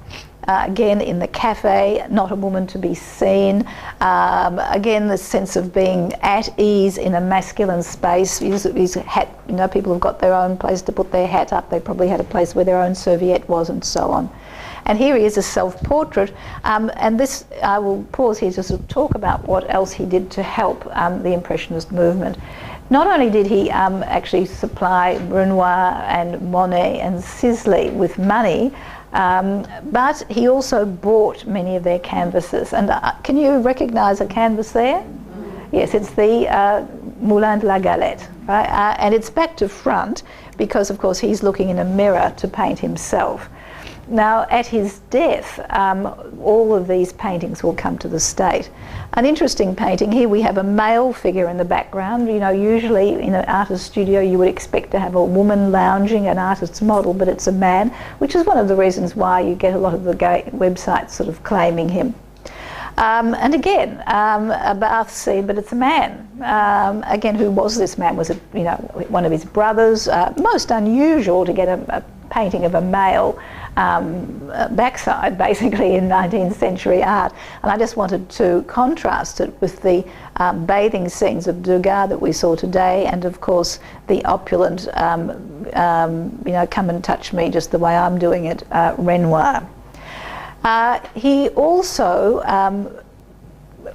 Speaker 2: Again, in the cafe, not a woman to be seen. Again, the sense of being at ease in a masculine space. His hat, you know, people have got their own place to put their hat up. They probably had a place where their own serviette was and so on. And here he is, a self-portrait, and this, I will pause here to sort of talk about what else he did to help the Impressionist movement. Not only did he actually supply Renoir and Monet and Sisley with money, but he also bought many of their canvases. And can you recognise a canvas there? Yes, it's the Moulin de la Galette, right? And it's back to front because, of course, he's looking in a mirror to paint himself. Now, at his death, all of these paintings will come to the state. An interesting painting, here we have a male figure in the background. You know, usually in an artist's studio you would expect to have a woman lounging, an artist's model, but it's a man, which is one of the reasons why you get a lot of the gay websites sort of claiming him. And again, a bath scene, but it's a man. Again, who was this man? Was it, you know, one of his brothers? Most unusual to get a painting of a male backside, basically, in 19th century art. And I just wanted to contrast it with the bathing scenes of Degas that we saw today, and of course the opulent, you know, come and touch me just the way I'm doing it, Renoir. He also,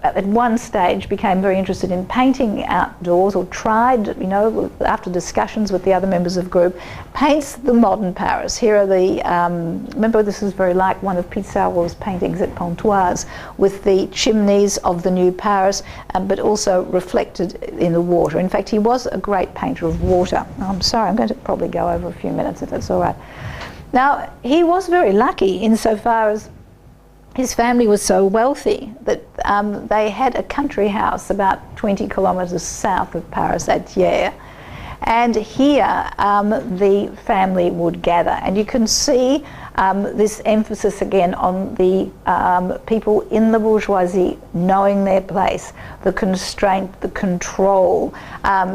Speaker 2: at one stage, became very interested in painting outdoors, or tried, you know, after discussions with the other members of the group, paints the modern Paris. Here are the, remember this is very like one of Pissarro's paintings at Pontoise, with the chimneys of the new Paris, but also reflected in the water. In fact, he was a great painter of water. I'm sorry, I'm going to probably go over a few minutes if that's all right. Now, he was very lucky insofar as his family was so wealthy that they had a country house about 20 kilometres south of Paris at Thiers. And here the family would gather. And you can see this emphasis again on the people in the bourgeoisie knowing their place, the constraint, the control.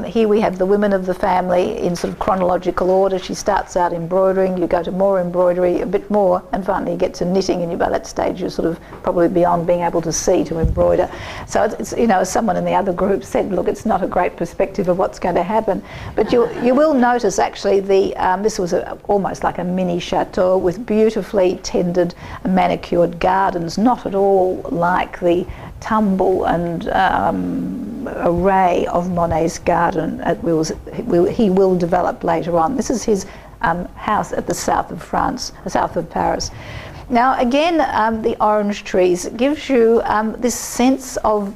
Speaker 2: Here we have the women of the family in sort of chronological order. She starts out embroidering, you go to more embroidery, a bit more, and finally you get to knitting, and by that stage you're sort of probably beyond being able to see to embroider. So it's, you know, someone in the other group said, look, it's not a great perspective of what's going to happen. But you will notice actually this was almost like a mini chateau with beautifully tended, manicured gardens, not at all like the tumble and array of Monet's garden he will develop later on. This is his house at the south of France, south of Paris. Now again, the orange trees gives you this sense of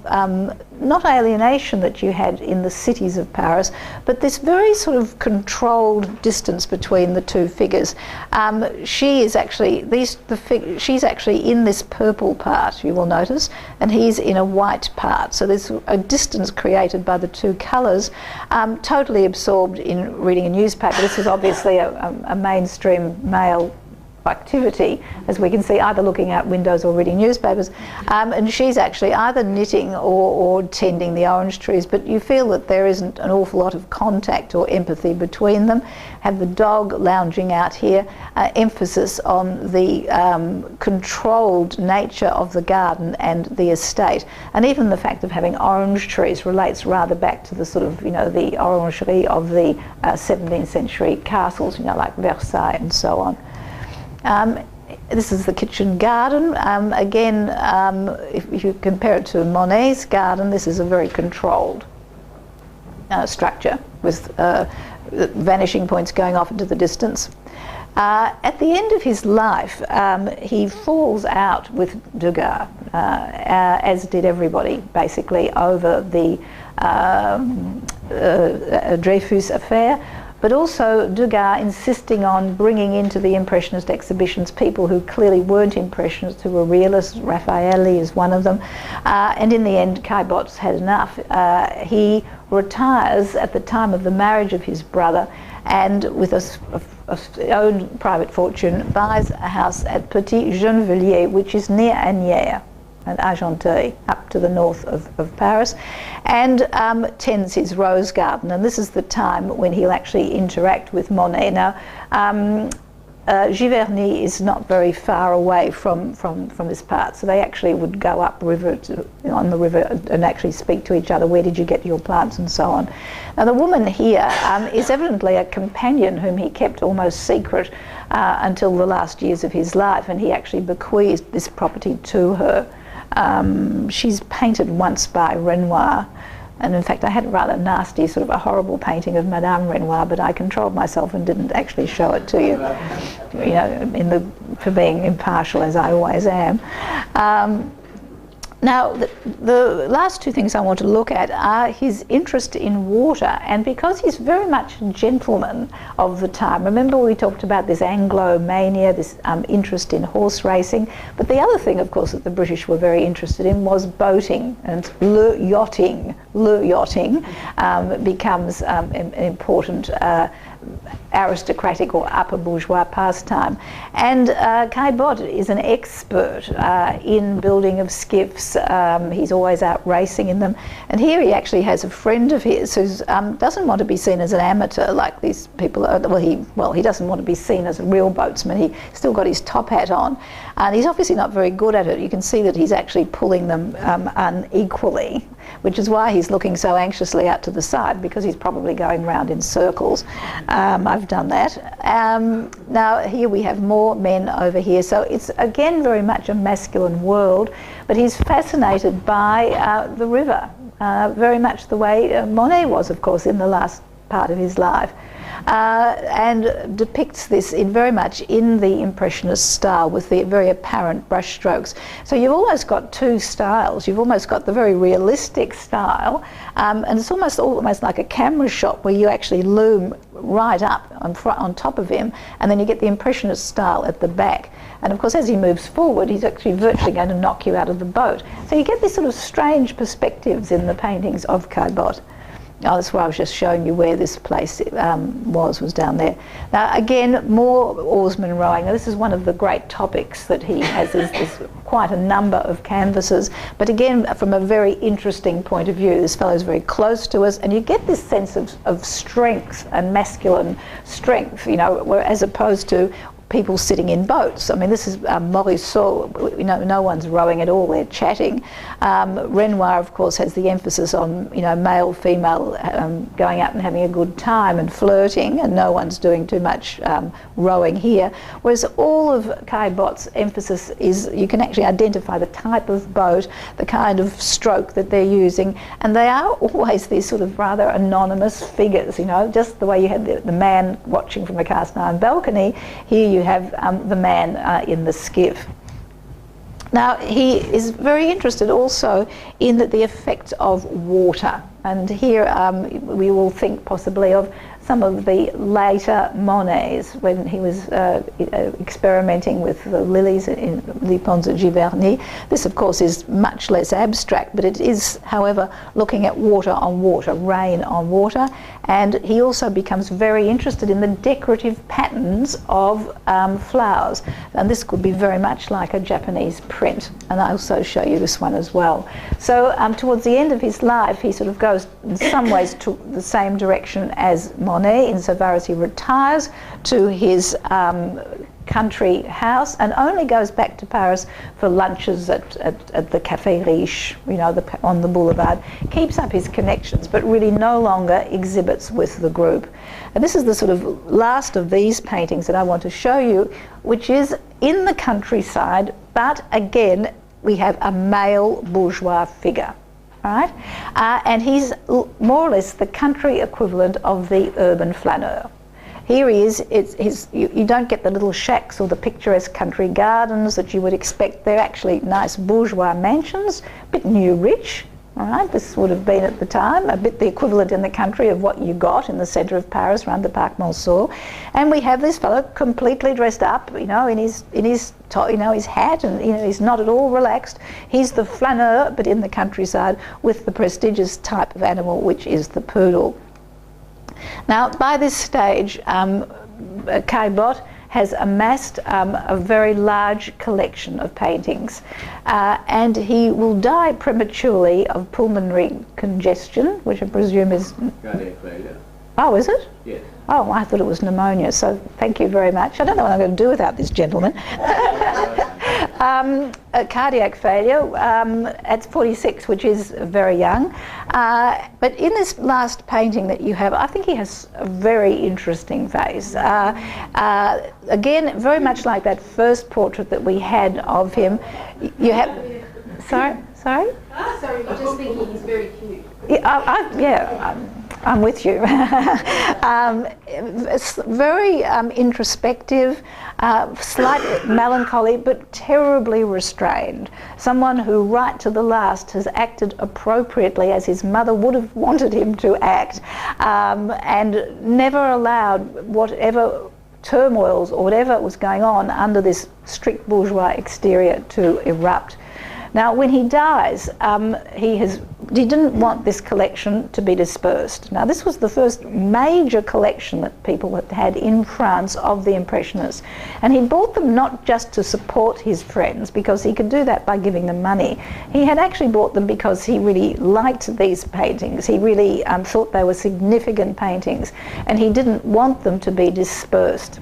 Speaker 2: not alienation that you had in the cities of Paris, but this very sort of controlled distance between the two figures. She is actually she's actually in this purple part, you will notice, and he's in a white part. So there's a distance created by the two colours, totally absorbed in reading a newspaper. This is obviously a mainstream male activity, as we can see, either looking out windows or reading newspapers, and she's actually either knitting or tending the orange trees, but you feel that there isn't an awful lot of contact or empathy between them. Have the dog lounging out here, emphasis on the controlled nature of the garden and the estate, and even the fact of having orange trees relates rather back to the sort of, you know, the orangerie of the 17th century castles, you know, like Versailles and so on. This is the kitchen garden. Again, if you compare it to Monet's garden, this is a very controlled structure with vanishing points going off into the distance. At the end of his life, he falls out with Degas, as did everybody, basically, over the Dreyfus affair, but also Degas insisting on bringing into the Impressionist exhibitions people who clearly weren't Impressionists, who were realists. Raffaelli is one of them. And in the end, Caillebotte's had enough. He retires at the time of the marriage of his brother, and with his own private fortune buys a house at Petit Gennevilliers, which is near Asnières and Argenteuil, up to the north of Paris, and tends his rose garden. And this is the time when he'll actually interact with Monet. Now, Giverny is not very far away from this part, so they actually would go up river on the river and actually speak to each other. Where did you get your plants, and so on. Now, the woman here is evidently a companion whom he kept almost secret until the last years of his life, and he actually bequeathed this property to her. She's painted once by Renoir, and in fact I had a rather nasty, sort of a horrible painting of Madame Renoir, but I controlled myself and didn't actually show it to you, you know, for being impartial, as I always am. Now, the last two things I want to look at are his interest in water, and because he's very much a gentleman of the time. Remember, we talked about this Anglo-mania, this interest in horse racing, but the other thing, of course, that the British were very interested in was boating, and le yachting. Le yachting becomes an important aristocratic or upper bourgeois pastime. And Caillebotte is an expert in building of skiffs. He's always out racing in them. And here he actually has a friend of his who doesn't want to be seen as an amateur like these people are. Well, he doesn't want to be seen as a real boatsman. He's still got his top hat on. And he's obviously not very good at it. You can see that he's actually pulling them unequally, which is why he's looking so anxiously out to the side, because he's probably going round in circles. I've done that. Now here we have more men over here, so it's again very much a masculine world, but he's fascinated by the river, very much the way Monet was, of course, in the last part of his life. And depicts this very much in the Impressionist style, with the very apparent brush strokes. So you've almost got two styles. You've almost got the very realistic style, and it's almost like a camera shot where you actually loom right up on top of him, and then you get the Impressionist style at the back. And of course, as he moves forward, he's actually virtually going to knock you out of the boat. So you get these sort of strange perspectives in the paintings of Caillebotte. Oh, that's why I was just showing you where this place was down there. Now again, more oarsmen rowing. Now, this is one of the great topics that he has. There's quite a number of canvases, but again, from a very interesting point of view. This fellow's very close to us, and you get this sense of strength and masculine strength, you know, as opposed to people sitting in boats. I mean, this is Morisot, you know, no one's rowing at all, they're chatting. Renoir, of course, has the emphasis on, you know, male, female, going out and having a good time and flirting, and no one's doing too much rowing here. Whereas all of Caillebotte's emphasis is, you can actually identify the type of boat, the kind of stroke that they're using, and they are always these sort of rather anonymous figures, you know, just the way you had the man watching from a cast iron balcony. Here you have the man in the skiff. Now, he is very interested also in the effect of water, and here we will think possibly of some of the later Monets when he was experimenting with the lilies in Les Ponts de Giverny. This, of course, is much less abstract, but it is, however, looking at water on water, rain on water, and he also becomes very interested in the decorative patterns of flowers, and this could be very much like a Japanese print, and I'll also show you this one as well. So towards the end of his life, he sort of goes in some ways to the same direction as Monet, insofar as he retires to his country house and only goes back to Paris for lunches at the Café Riche, you know, on the boulevard. Keeps up his connections, but really no longer exhibits with the group. And this is the sort of last of these paintings that I want to show you, which is in the countryside, but again, we have a male bourgeois figure. Right? And he's more or less the country equivalent of the urban flâneur. Here he is. You don't get the little shacks or the picturesque country gardens that you would expect. They're actually nice bourgeois mansions, a bit new rich. All right, this would have been at the time a bit the equivalent in the country of what you got in the centre of Paris around the Parc Monceau. And we have this fellow completely dressed up, you know, in his hat, and you know, he's not at all relaxed. He's the flâneur, but in the countryside, with the prestigious type of animal, which is the poodle. Now, by this stage, Caillebotte has amassed a very large collection of paintings, and he will die prematurely of pulmonary congestion, which I presume is...
Speaker 3: Cardiac failure.
Speaker 2: Oh, is it?
Speaker 3: Yes.
Speaker 2: Oh, I thought it was pneumonia, so thank you very much. I don't know what I'm going to do without this gentleman. A cardiac failure at 46, which is very young. But in this last painting that you have, I think he has a very interesting face. Again, very much like that first portrait that we had of him. You have... Sorry?
Speaker 4: Sorry, you're just thinking he's very cute.
Speaker 2: Yeah, I'm with you. It's very introspective, slightly melancholy, but terribly restrained. Someone who right to the last has acted appropriately as his mother would have wanted him to act, and never allowed whatever turmoils or whatever was going on under this strict bourgeois exterior to erupt. Now, when he dies, he didn't want this collection to be dispersed. Now, this was the first major collection that people had had in France of the Impressionists. And he bought them not just to support his friends, because he could do that by giving them money. He had actually bought them because he really liked these paintings. He really thought they were significant paintings, and he didn't want them to be dispersed.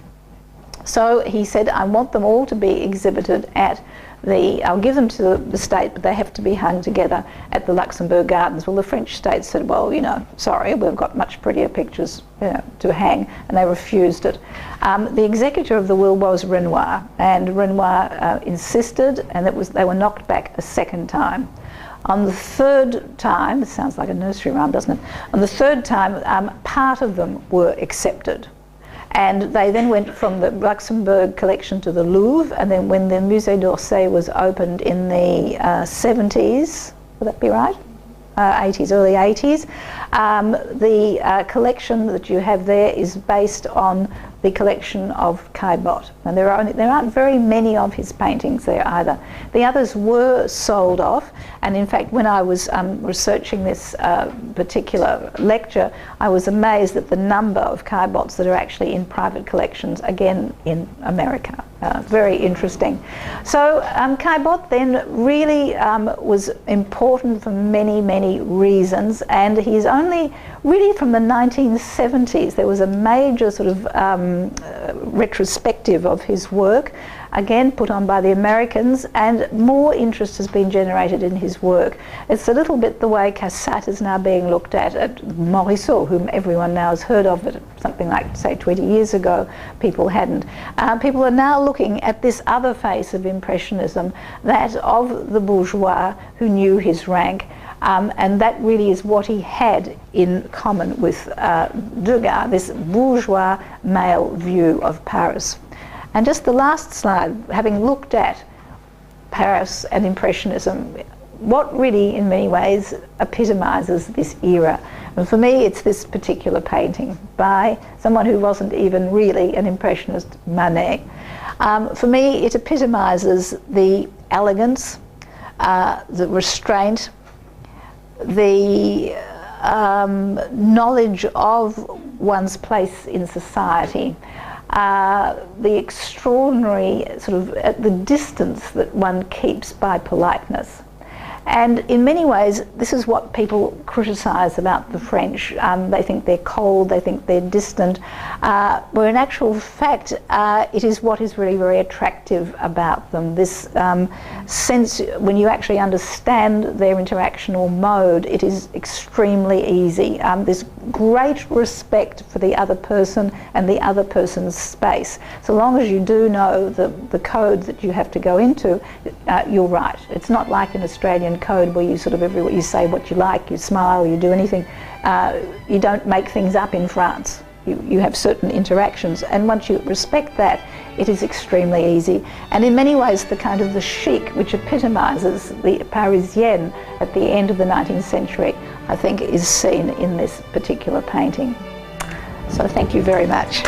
Speaker 2: So he said, I want them all to be exhibited at I'll give them to the state, but they have to be hung together at the Luxembourg Gardens. Well, the French state said, well, you know, sorry, we've got much prettier pictures, you know, to hang, and they refused it. The executor of the will was Renoir, and Renoir insisted, and they were knocked back a second time. On the third time, this sounds like a nursery rhyme, doesn't it? On the third time, part of them were accepted. And they then went from the Luxembourg collection to the Louvre, and then when the Musée d'Orsay was opened in the 70s, would that be right? 80s, early 80s. The collection that you have there is based on the collection of Caillebotte. And there aren't very many of his paintings there either. The others were sold off, and in fact when I was researching this particular lecture, I was amazed at the number of Caillebottes that are actually in private collections, again in America. Very interesting. So Caillebotte then really was important for many, many reasons, and he's only really from the 1970s. There was a major sort of retrospective of his work, again put on by the Americans, and more interest has been generated in his work. It's a little bit the way Cassatt is now being looked at Morisot, whom everyone now has heard of, but something like, say, 20 years ago, people hadn't. People are now looking at this other face of Impressionism, that of the bourgeois who knew his rank, and that really is what he had in common with Degas, this bourgeois male view of Paris. And just the last slide, having looked at Paris and Impressionism, what really in many ways epitomizes this era? And for me, it's this particular painting by someone who wasn't even really an Impressionist, Manet. For me, it epitomizes the elegance, the restraint, the knowledge of one's place in society, the extraordinary sort of the distance that one keeps by politeness. And in many ways, this is what people criticise about the French. They think they're cold, they think they're distant, where in actual fact, it is what is really very attractive about them. This sense, when you actually understand their interactional mode, it is extremely easy. There's great respect for the other person and the other person's space. So long as you do know the code that you have to go into, you're right. It's not like an Australian code where you sort of you say what you like, you smile, you do anything. You don't make things up in France. you have certain interactions, and once you respect that, it is extremely easy. And in many ways, the kind of the chic which epitomizes the Parisienne at the end of the 19th century, I think, is seen in this particular painting. So thank you very much.